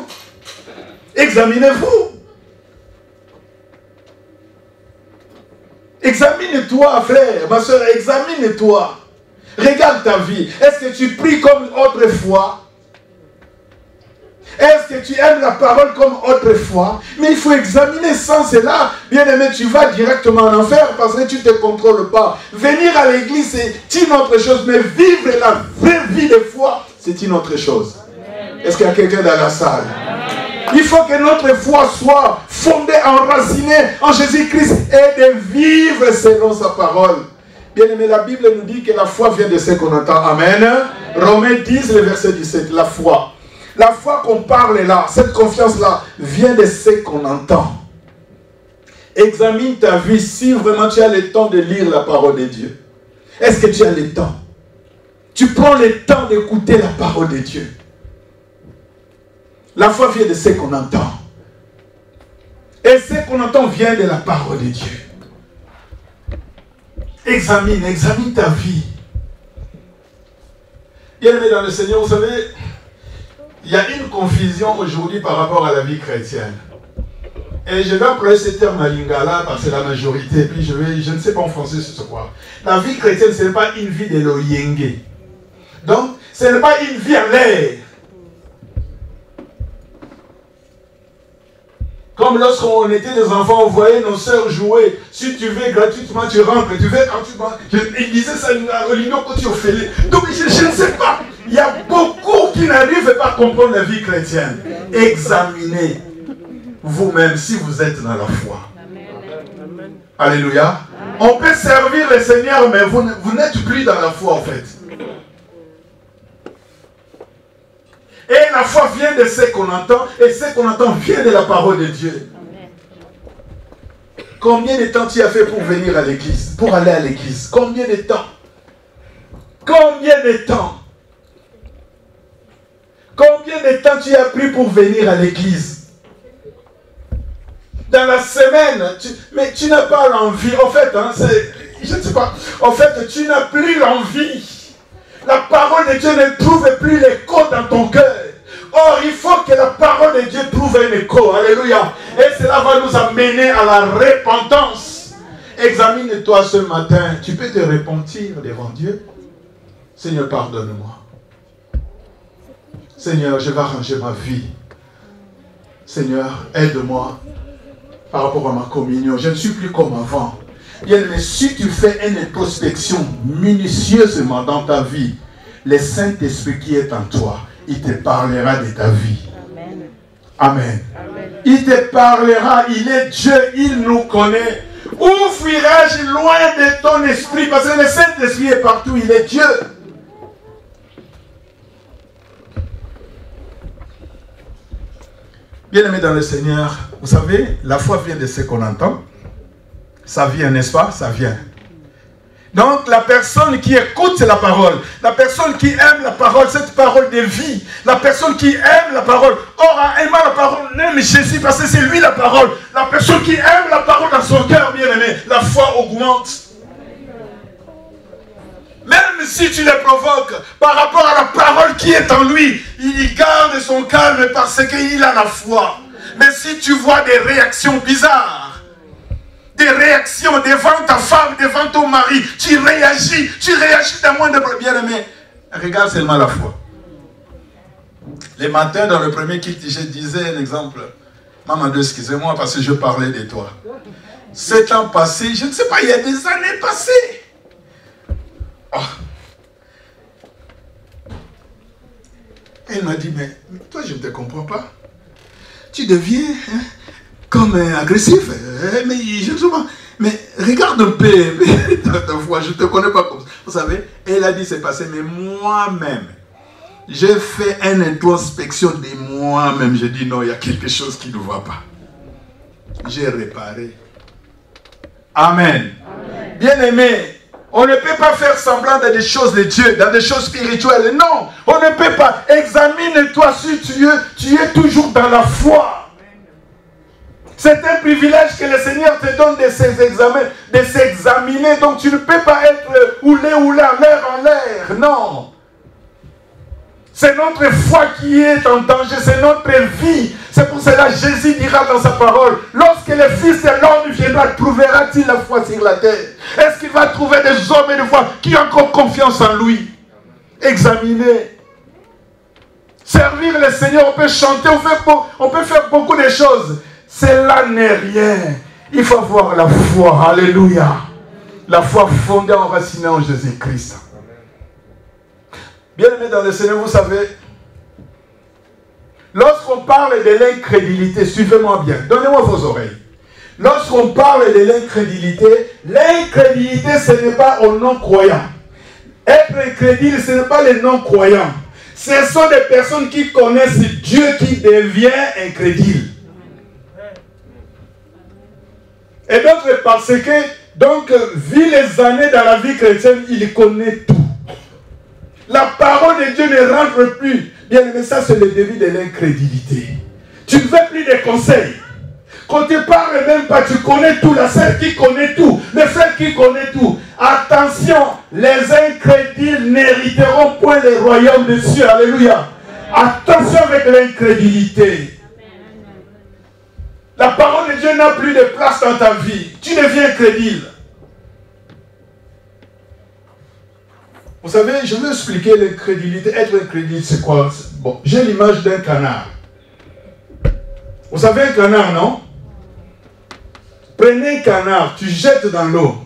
Examinez-vous. Examine-toi, frère, ma soeur, examine-toi. Regarde ta vie. Est-ce que tu pries comme autrefois? Est-ce que tu aimes la parole comme autrefois? Mais il faut examiner sans cela. Bien aimé, tu vas directement en enfer parce que tu ne te contrôles pas. Venir à l'église, c'est une autre chose. Mais vivre la vraie vie de foi, c'est une autre chose. Est-ce qu'il y a quelqu'un dans la salle? Il faut que notre foi soit fondée, enracinée en Jésus-Christ et de vivre selon sa parole. Bien aimé, la Bible nous dit que la foi vient de ce qu'on entend. Amen. Romains 10, le verset 17, la foi. La foi qu'on parle là, cette confiance-là, vient de ce qu'on entend. Examine ta vie si vraiment tu as le temps de lire la parole de Dieu. Est-ce que tu as le temps? Tu prends le temps d'écouter la parole de Dieu. La foi vient de ce qu'on entend. Et ce qu'on entend vient de la parole de Dieu. Examine ta vie. Bien-aimé dans le Seigneur, vous savez, il y a une confusion aujourd'hui par rapport à la vie chrétienne. Et je vais employer ce terme à lingala parce que c'est la majorité. Puis je ne sais pas en français c'est quoi. La vie chrétienne, ce n'est pas une vie de l'oyenge. Donc, ce n'est pas une vie en l'air. Comme lorsqu'on était des enfants, on voyait nos sœurs jouer. Si tu veux gratuitement, tu rentres. Tu veux gratuitement. Ils disaient ça à Rolino quand tu as fait. Donc je ne sais pas. Il y a beaucoup qui n'arrivent pas à comprendre la vie chrétienne. Examinez vous-même si vous êtes dans la foi. Alléluia. On peut servir le Seigneur, mais vous n'êtes plus dans la foi en fait. Et la foi vient de ce qu'on entend, et ce qu'on entend vient de la parole de Dieu. Combien de temps tu as fait pour venir à l'église, pour aller à l'église? Combien de temps? Combien de temps? Combien de temps tu as pris pour venir à l'église? Dans la semaine, mais tu n'as pas l'envie. En fait, hein, je ne sais pas. En fait, tu n'as plus l'envie. La parole de Dieu ne trouve plus l'écho dans ton cœur. Or, il faut que la parole de Dieu trouve un écho. Alléluia. Et cela va nous amener à la repentance. Examine-toi ce matin. Tu peux te repentir devant Dieu. Seigneur, pardonne-moi. Seigneur, je vais arranger ma vie. Seigneur, aide-moi par rapport à ma communion. Je ne suis plus comme avant. Bien, mais si tu fais une introspection minutieusement dans ta vie, le Saint-Esprit qui est en toi, il te parlera de ta vie. Amen. Amen. Amen. Il te parlera, il est Dieu, il nous connaît. Où fuirai-je loin de ton esprit? Parce que le Saint-Esprit est partout, il est Dieu. Bien-aimés dans le Seigneur, vous savez, la foi vient de ce qu'on entend. Ça vient, n'est-ce pas? Ça vient. Donc, la personne qui écoute la parole, la personne qui aime la parole, cette parole de vie, la personne qui aime la parole, or, aimant la parole, aime Jésus parce que c'est lui la parole. La personne qui aime la parole dans son cœur, bien-aimé, la foi augmente. Même si tu le provoques par rapport à la parole qui est en lui, il garde son calme parce qu'il a la foi. Mais si tu vois des réactions bizarres, des réactions devant ta femme, devant ton mari, tu réagis d'un moins de bien-aimé. Regarde seulement la foi. Les matins, dans le premier culte, je disais un exemple. Maman, excusez-moi parce que je parlais de toi. 7 ans passés, je ne sais pas, il y a des années passées. Oh. Elle m'a dit, mais toi, je ne te comprends pas. Tu deviens comme agressif. Mais je ne sais pas. Mais regarde un peu ta foi, je ne te connais pas comme ça. Vous savez, elle a dit, c'est passé, mais moi-même, j'ai fait une introspection de moi-même. J'ai dit, non, il y a quelque chose qui ne va pas. J'ai réparé. Amen. Amen. Bien-aimé, on ne peut pas faire semblant dans des choses de Dieu, dans des choses spirituelles. Non, on ne peut pas. Examine-toi si tu es toujours dans la foi. C'est un privilège que le Seigneur te donne de s'examiner. Donc tu ne peux pas être ou là, l'air en l'air. Non. C'est notre foi qui est en danger, c'est notre vie. C'est pour cela que Jésus dira dans sa parole, lorsque le Fils de l'homme viendra, trouvera-t-il la foi sur la terre? Est-ce qu'il va trouver des hommes et des femmes qui ont encore confiance en lui? Examinez. Servir le Seigneur, on peut chanter, on peut faire beaucoup de choses. Cela n'est rien. Il faut avoir la foi. Alléluia. La foi fondée, enracinée en Jésus-Christ. Bien-aimés dans le Seigneur, vous savez, lorsqu'on parle de l'incrédulité, suivez-moi bien, donnez-moi vos oreilles. Lorsqu'on parle de l'incrédulité, ce n'est pas aux non-croyants. Être incrédule, ce n'est pas les non-croyants. Ce sont des personnes qui connaissent Dieu qui devient incrédule. Et d'autres parce que, donc, vu les années dans la vie chrétienne, il connaît tout. La parole de Dieu ne rentre plus. Bien aimé, ça c'est le début de l'incrédulité. Tu ne veux plus de conseils. Quand tu parles même pas, tu connais tout. La sœur qui connaît tout. Le frère qui connaît tout. Attention, les incrédules n'hériteront point le royaume des cieux. Alléluia. Attention avec l'incrédulité. La parole de Dieu n'a plus de place dans ta vie. Tu deviens incrédule. Vous savez, je vais expliquer l'incrédulité. Être incrédule, c'est quoi? Bon, j'ai l'image d'un canard. Vous savez un canard, non? Prenez un canard, tu jettes dans l'eau.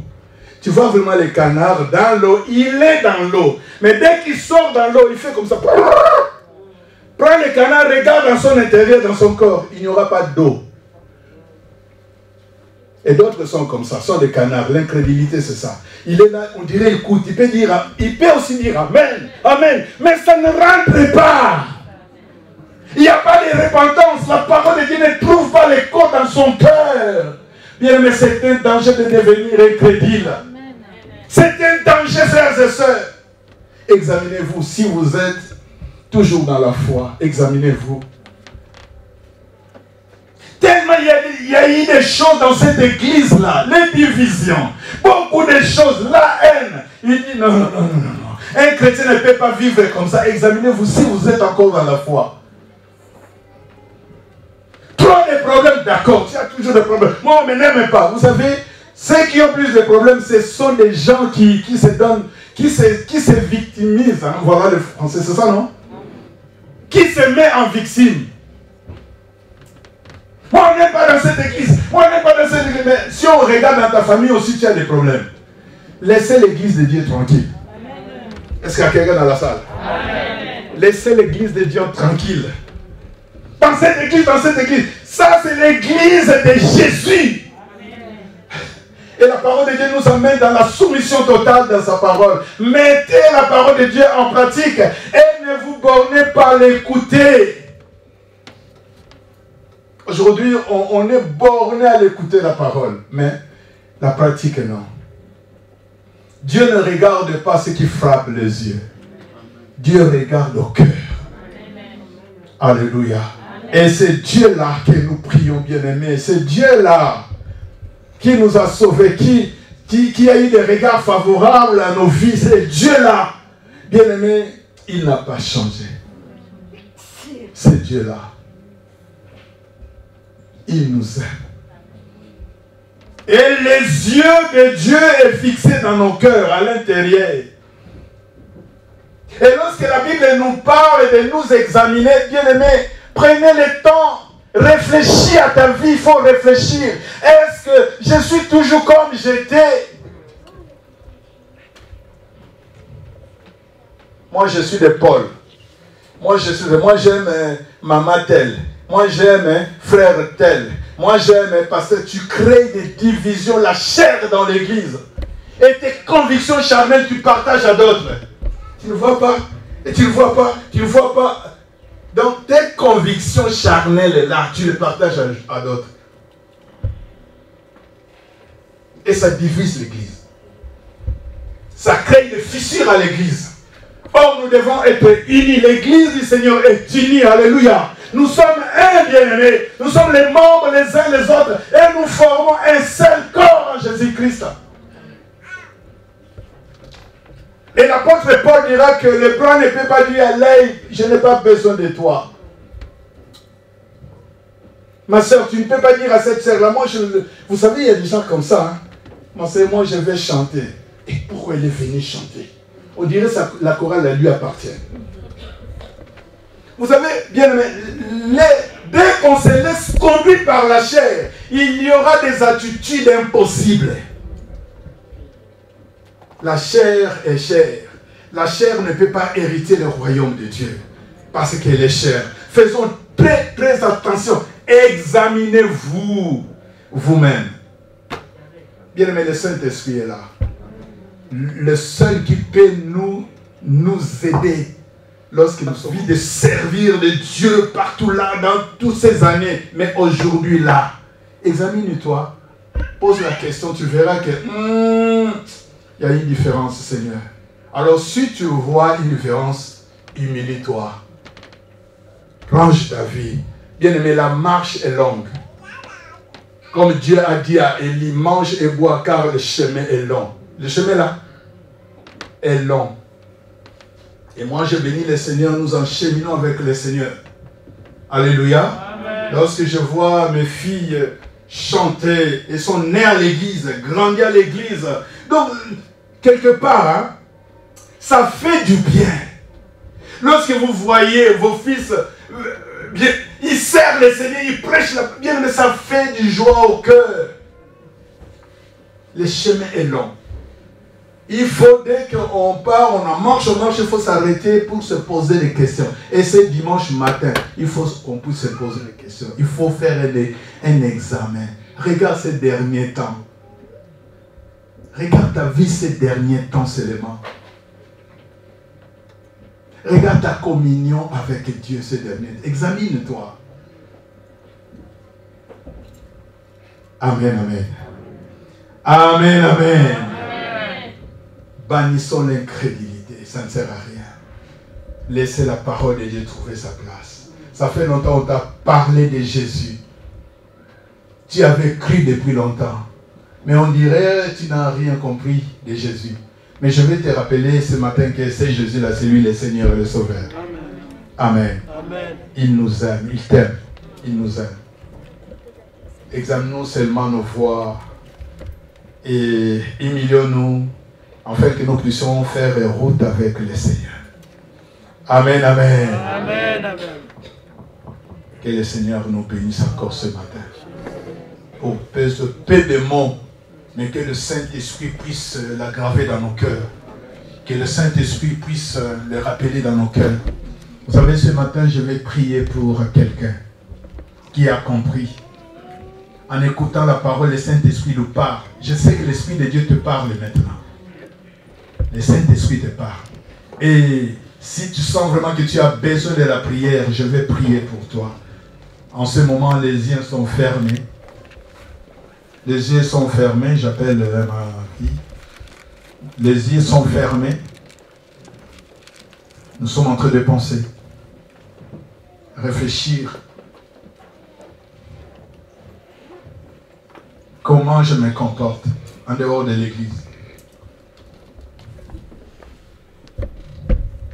Tu vois vraiment les canards dans l'eau, il est dans l'eau. Mais dès qu'il sort dans l'eau, il fait comme ça. Prends le canard, regarde dans son intérieur, dans son corps. Il n'y aura pas d'eau. Et d'autres sont comme ça, sont des canards. L'incrédulité, c'est ça. Il est là, on dirait, écoute, il peut aussi dire Amen, Amen. Mais ça ne rentre pas. Il n'y a pas de repentance. La parole de Dieu ne trouve pas l'écho dans son cœur. Bien, mais c'est un danger de devenir incrédule. C'est un danger, frères et sœurs. Examinez-vous si vous êtes toujours dans la foi. Examinez-vous. Tellement il y a eu des choses dans cette église-là, les divisions, beaucoup de choses, la haine. Il dit non, non, non, non, non. Un chrétien ne peut pas vivre comme ça. Examinez-vous si vous êtes encore dans la foi. Trop de problèmes, d'accord, il y a toujours des problèmes. Moi, on ne m'aime pas. Vous savez, ceux qui ont plus de problèmes, ce sont des gens qui se donnent, qui se victimisent. Hein? Voilà le français, c'est ça, non? Qui se met en victime. Moi, on n'est pas dans cette église. Moi, on n'est pas dans cette église. Mais si on regarde dans ta famille aussi, tu as des problèmes. Laissez l'église de Dieu tranquille. Est-ce qu'il y a quelqu'un dans la salle? Amen. Laissez l'église de Dieu tranquille. Dans cette église, ça c'est l'église de Jésus. Amen. Et la parole de Dieu nous emmène dans la soumission totale de sa parole. Mettez la parole de Dieu en pratique et ne vous bornez pas à l'écouter. Aujourd'hui, on est borné à l'écouter la parole, mais la pratique non. Dieu ne regarde pas ce qui frappe les yeux. Dieu regarde au cœur. Alléluia. Et c'est Dieu-là que nous prions, bien-aimés. C'est Dieu-là qui nous a sauvés, qui a eu des regards favorables à nos vies. C'est Dieu-là. Bien-aimés, il n'a pas changé. C'est Dieu-là. Il nous aime. Et les yeux de Dieu est fixé dans nos cœurs, à l'intérieur. Et lorsque la Bible nous parle de nous examiner, bien-aimés, prenez le temps, réfléchis à ta vie, il faut réfléchir. Est-ce que je suis toujours comme j'étais? Moi, je suis de Paul. Moi, j'aime maman telle. Moi, j'aime frère tel. Moi, j'aime parce que tu crées des divisions, la chair dans l'église. Et tes convictions charnelles, tu partages à d'autres. Tu ne vois pas. Et tu ne vois pas. Tu ne vois pas. Donc, tes convictions charnelles, là, tu les partages à d'autres. Et ça divise l'église. Ça crée des fissures à l'église. Or, nous devons être unis. L'église du Seigneur est unie. Alléluia. Nous sommes un, bien-aimé. Nous sommes les membres les uns les autres. Et nous formons un seul corps en Jésus-Christ. Et l'apôtre Paul dira que le blanc ne peut pas dire à l'œil, je n'ai pas besoin de toi. Ma soeur, tu ne peux pas dire à cette soeur-là, vous savez, il y a des gens comme ça. Hein? Ma soeur, moi je vais chanter. Et pourquoi elle est venue chanter? On dirait que la chorale elle lui appartient. Vous savez, bien aimé, dès qu'on se laisse conduire par la chair, il y aura des attitudes impossibles. La chair est chair. La chair ne peut pas hériter le royaume de Dieu. Parce qu'elle est chair. Faisons très très attention. Examinez-vous vous-même. Bien aimé, le Saint-Esprit est là. Le seul qui peut nous aider lorsqu'il nous envie de servir de Dieu partout là, dans toutes ces années. Mais aujourd'hui là, examine-toi. Pose la question, tu verras que il y a une différence, Seigneur. Alors si tu vois une différence, humilie-toi. Range ta vie. Bien-aimé, la marche est longue. Comme Dieu a dit à Élie, mange et bois car le chemin est long. Le chemin là est long. Et moi je bénis le Seigneur, nous encheminons avec le Seigneur. Alléluia. Amen. Lorsque je vois mes filles chanter, elles sont nées à l'église, grandies à l'église. Donc, quelque part, hein, ça fait du bien. Lorsque vous voyez vos fils, ils servent le Seigneur, ils prêchent la bien, mais ça fait du joie au cœur. Le chemin est long. Il faut, dès qu'on part, on marche, il faut s'arrêter pour se poser des questions. Et c'est dimanche matin, il faut qu'on puisse se poser des questions. Il faut faire un examen. Regarde ces derniers temps. Regarde ta vie ces derniers temps seulement. Regarde ta communion avec Dieu ces derniers temps. Examine-toi. Amen, amen. Amen, amen. Bannissons l'incrédulité, ça ne sert à rien. Laissez la parole de Dieu trouver sa place. Ça fait longtemps qu'on t'a parlé de Jésus. Tu avais cru depuis longtemps. Mais on dirait que tu n'as rien compris de Jésus. Mais je vais te rappeler ce matin que c'est Jésus-là, c'est lui le Seigneur et le Sauveur. Amen. Amen. Il nous aime, il t'aime, il nous aime. Examinons seulement nos voies et humilions-nous afin que nous puissions faire route avec le Seigneur. Amen, amen. Amen, amen. Que le Seigneur nous bénisse encore ce matin. Pour peu de mots, mais que le Saint-Esprit puisse l'aggraver dans nos cœurs. Que le Saint-Esprit puisse le rappeler dans nos cœurs. Vous savez, ce matin, je vais prier pour quelqu'un qui a compris. En écoutant la parole, le Saint-Esprit nous parle. Je sais que l'Esprit de Dieu te parle maintenant. Le Saint-Esprit te parle. Et si tu sens vraiment que tu as besoin de la prière, je vais prier pour toi. En ce moment, les yeux sont fermés. Les yeux sont fermés. J'appelle ma fille. Les yeux sont fermés. Nous sommes en train de penser. Réfléchir. Comment je me comporte en dehors de l'église.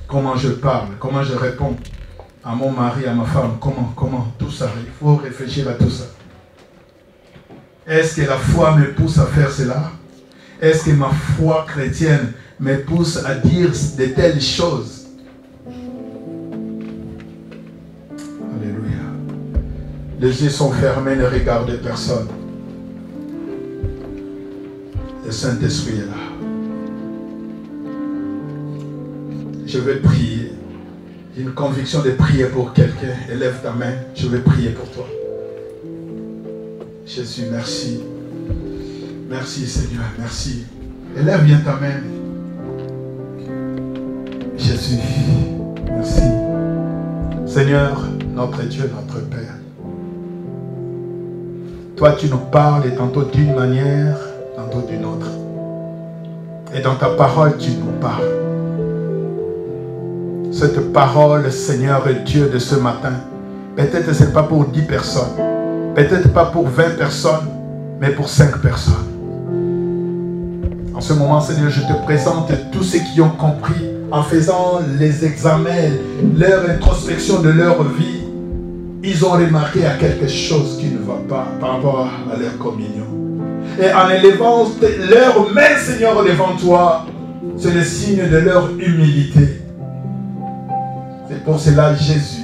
Comment je parle, comment je réponds à mon mari, à ma femme, comment, tout ça. Il faut réfléchir à tout ça. Est-ce que la foi me pousse à faire cela? Est-ce que ma foi chrétienne me pousse à dire de telles choses? Alléluia. Les yeux sont fermés, ne regardez personne. Le Saint-Esprit est là. Je vais prier. J'ai une conviction de prier pour quelqu'un. Élève ta main. Je vais prier pour toi. Jésus, merci. Merci Seigneur, merci. Élève bien ta main. Jésus, merci. Seigneur, notre Dieu, notre Père. Toi, tu nous parles et tantôt d'une manière, tantôt d'une autre. Et dans ta parole, tu nous parles. Cette parole, Seigneur Dieu, de ce matin, peut-être que ce n'est pas pour 10 personnes, peut-être pas pour 20 personnes, mais pour 5 personnes. En ce moment, Seigneur, je te présente tous ceux qui ont compris en faisant les examens, leur introspection de leur vie. Ils ont remarqué à quelque chose qui ne va pas par rapport à leur communion. Et en élevant leurs mains, Seigneur, devant toi, c'est le signe de leur humilité. C'est pour cela, Jésus,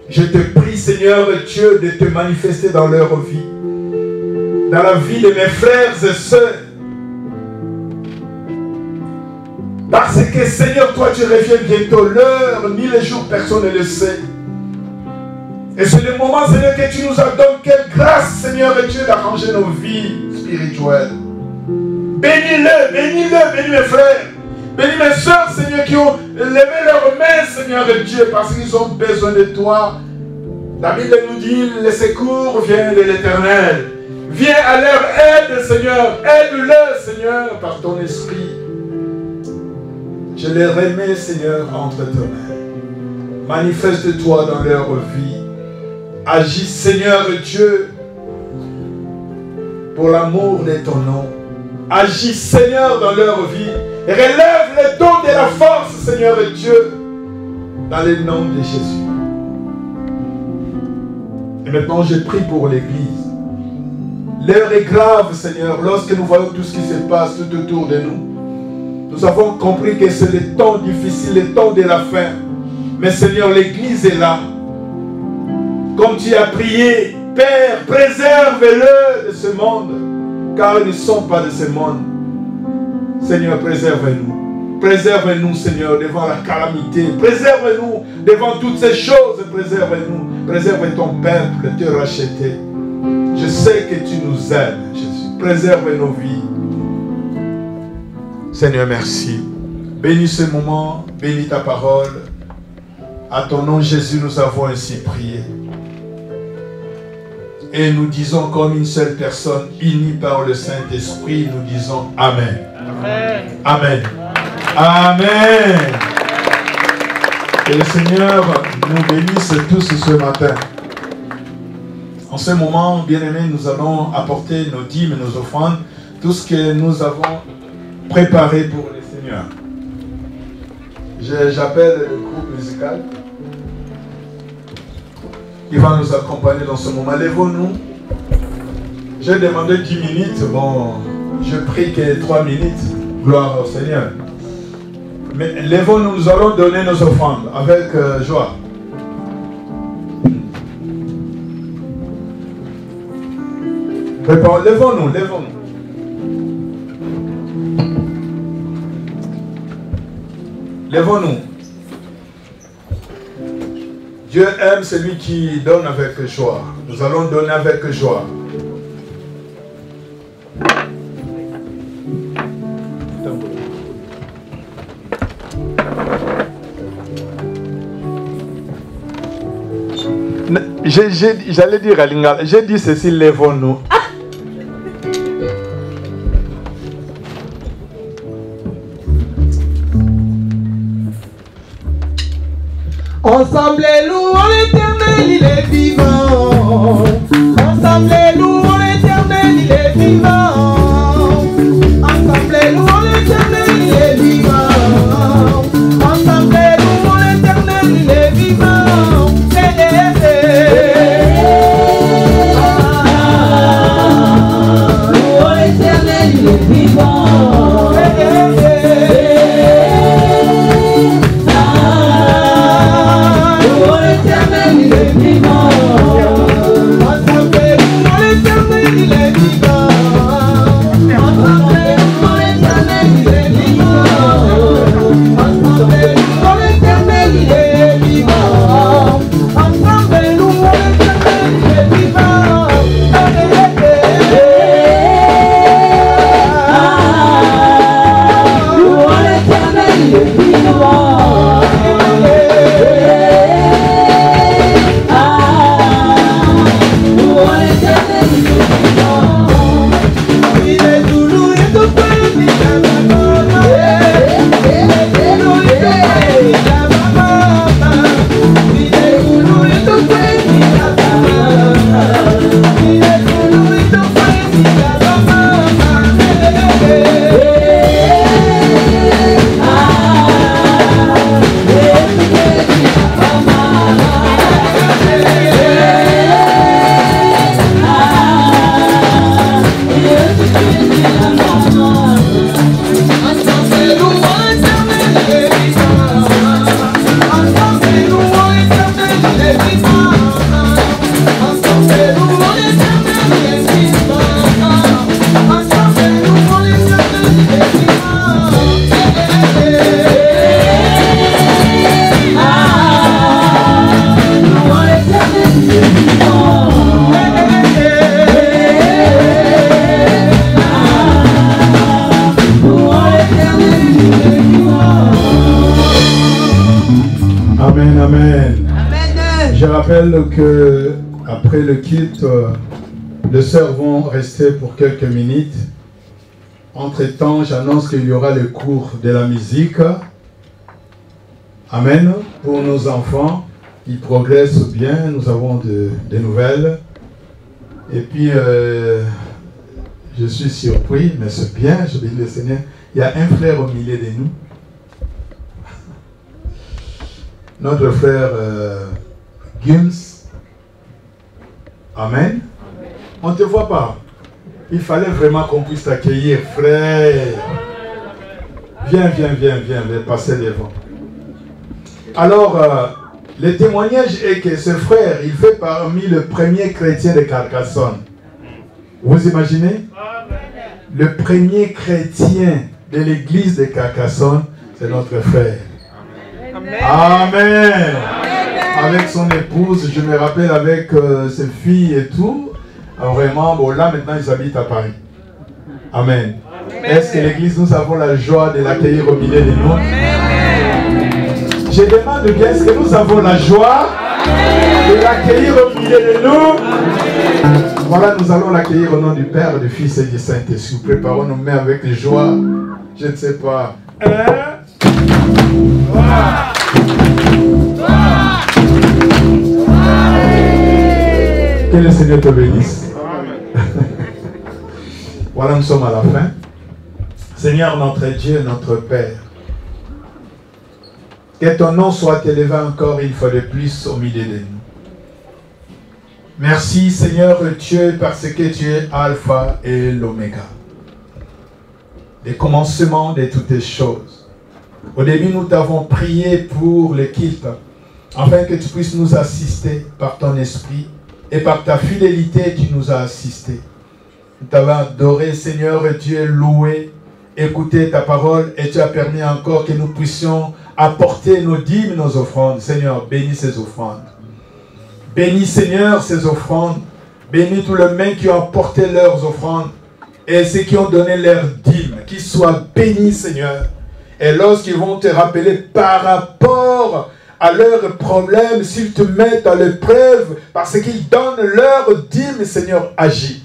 je te prie, Seigneur Dieu, de te manifester dans leur vie, dans la vie de mes frères et sœurs. Parce que, Seigneur, toi, tu reviens bientôt. L'heure ni le jour, personne ne le sait. Et c'est le moment, Seigneur, que tu nous as donné. Quelle grâce, Seigneur Dieu, d'arranger nos vies spirituelles. Bénis-le, bénis-le, bénis mes frères. Bénis mes soeurs, Seigneur, qui ont levé leurs mains, Seigneur Dieu, parce qu'ils ont besoin de toi. La Bible nous dit, le secours vient de l'Éternel. Viens à leur aide, Seigneur. Aide-le, Seigneur, par ton esprit. Je les remets, Seigneur, entre tes mains. Manifeste-toi dans leur vie. Agis, Seigneur Dieu, pour l'amour de ton nom. Agis, Seigneur, dans leur vie. Et relève les dons de la force, Seigneur Dieu, dans le nom de Jésus. Et maintenant, je prie pour l'Église. L'heure est grave, Seigneur, lorsque nous voyons tout ce qui se passe tout autour de nous. Nous avons compris que c'est le temps difficile, le temps de la fin. Mais Seigneur, l'Église est là. Comme tu as prié, Père, préserve-le de ce monde, car ils ne sont pas de ce monde. Seigneur, préserve-nous. Préserve-nous, Seigneur, devant la calamité. Préserve-nous devant toutes ces choses. Préserve-nous. Préserve ton peuple, te racheter. Je sais que tu nous aimes, Jésus. Préserve nos vies. Seigneur, merci. Bénis ce moment, bénis ta parole. À ton nom, Jésus, nous avons ainsi prié. Et nous disons comme une seule personne, unie par le Saint-Esprit, nous disons Amen. Amen. Amen. Amen. Que le Seigneur nous bénisse tous ce matin. En ce moment, bien-aimés, nous allons apporter nos dîmes, nos offrandes, tout ce que nous avons préparé pour le Seigneur. J'appelle le groupe musical qui va nous accompagner dans ce moment. Lèvons-nous. J'ai demandé 10 minutes. Bon, je prie que 3 minutes. Gloire au Seigneur. Mais lèvons-nous, nous allons donner nos offrandes avec joie. Lèvons-nous, lèvons-nous. Lèvons-nous. Dieu aime celui qui donne avec joie. Nous allons donner avec joie. J'allais dire à Lingala, j'ai dit ceci, lèvons-nous. Ensemble louons l'Éternel, il est vivant. Ensemble louons l'Éternel, il est vivant. Ensemble louons l'Éternel, il est vivant. Ensemble louons l'Éternel, il est vivant. Louons l'Éternel, il est vivant. Que après le kit, les sœurs vont rester pour quelques minutes. Entre-temps, j'annonce qu'il y aura le cours de la musique. Amen. Pour nos enfants, ils progressent bien. Nous avons des nouvelles. Et puis, je suis surpris, mais c'est bien. Je bénis le Seigneur. Il y a un frère au milieu de nous. Notre frère Gims. Amen. On ne te voit pas. Il fallait vraiment qu'on puisse t'accueillir, frère. Viens, passer devant. Alors, le témoignage est que ce frère, il fait parmi le premier chrétien de Carcassonne. Vous imaginez? Le premier chrétien de l'église de Carcassonne, c'est notre frère. Amen. Amen. Avec son épouse, je me rappelle avec ses filles et tout. Vraiment, bon, là maintenant ils habitent à Paris. Amen. Est-ce que l'église, nous avons la joie de l'accueillir au milieu de nous? Je demande bien, est-ce que nous avons la joie de l'accueillir au milieu de nous? Voilà, nous allons l'accueillir au nom du Père, du Fils et du Saint-Esprit. Préparons-nous, mais avec joie. Je ne sais pas. Que le Seigneur te bénisse. Voilà, nous sommes à la fin. Seigneur, notre Dieu, notre Père, que ton nom soit élevé encore une fois de plus au milieu de nous. Merci, Seigneur Dieu, parce que tu es Alpha et l'Oméga, le commencement de toutes les choses. Au début, nous t'avons prié pour le culte, afin que tu puisses nous assister par ton esprit et par ta fidélité, tu nous as assistés. Nous t'avons adoré, Seigneur Dieu, loué, écouté ta parole, et tu as permis encore que nous puissions apporter nos dîmes, nos offrandes. Seigneur, bénis ces offrandes. Bénis, Seigneur, ces offrandes. Bénis tous les mains qui ont apporté leurs offrandes et ceux qui ont donné leurs dîmes. Qu'ils soient bénis, Seigneur. Et lorsqu'ils vont te rappeler par rapport à leurs problèmes, s'ils te mettent à l'épreuve, parce qu'ils donnent leurs dîmes, Seigneur, agis.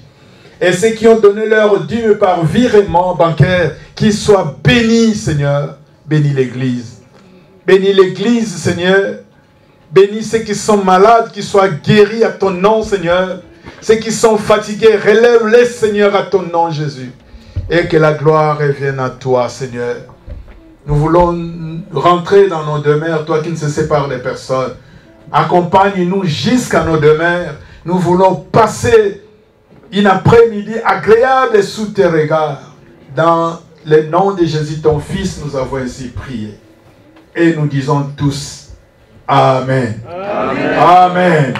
Et ceux qui ont donné leurs dîmes par virement bancaire, qu'ils soient bénis, Seigneur. Bénis l'Église. Bénis l'Église, Seigneur. Bénis ceux qui sont malades, qu'ils soient guéris à ton nom, Seigneur. Ceux qui sont fatigués, relève-les, Seigneur, à ton nom, Jésus. Et que la gloire revienne à toi, Seigneur. Nous voulons rentrer dans nos demeures, toi qui ne se sépares des personnes. Accompagne-nous jusqu'à nos demeures. Nous voulons passer une après-midi agréable sous tes regards. Dans le nom de Jésus, ton Fils, nous avons ainsi prié. Et nous disons tous Amen. Amen. Amen.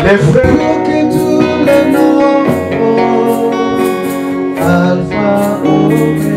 Les frères. Que tous les noms, Alpha, Omega.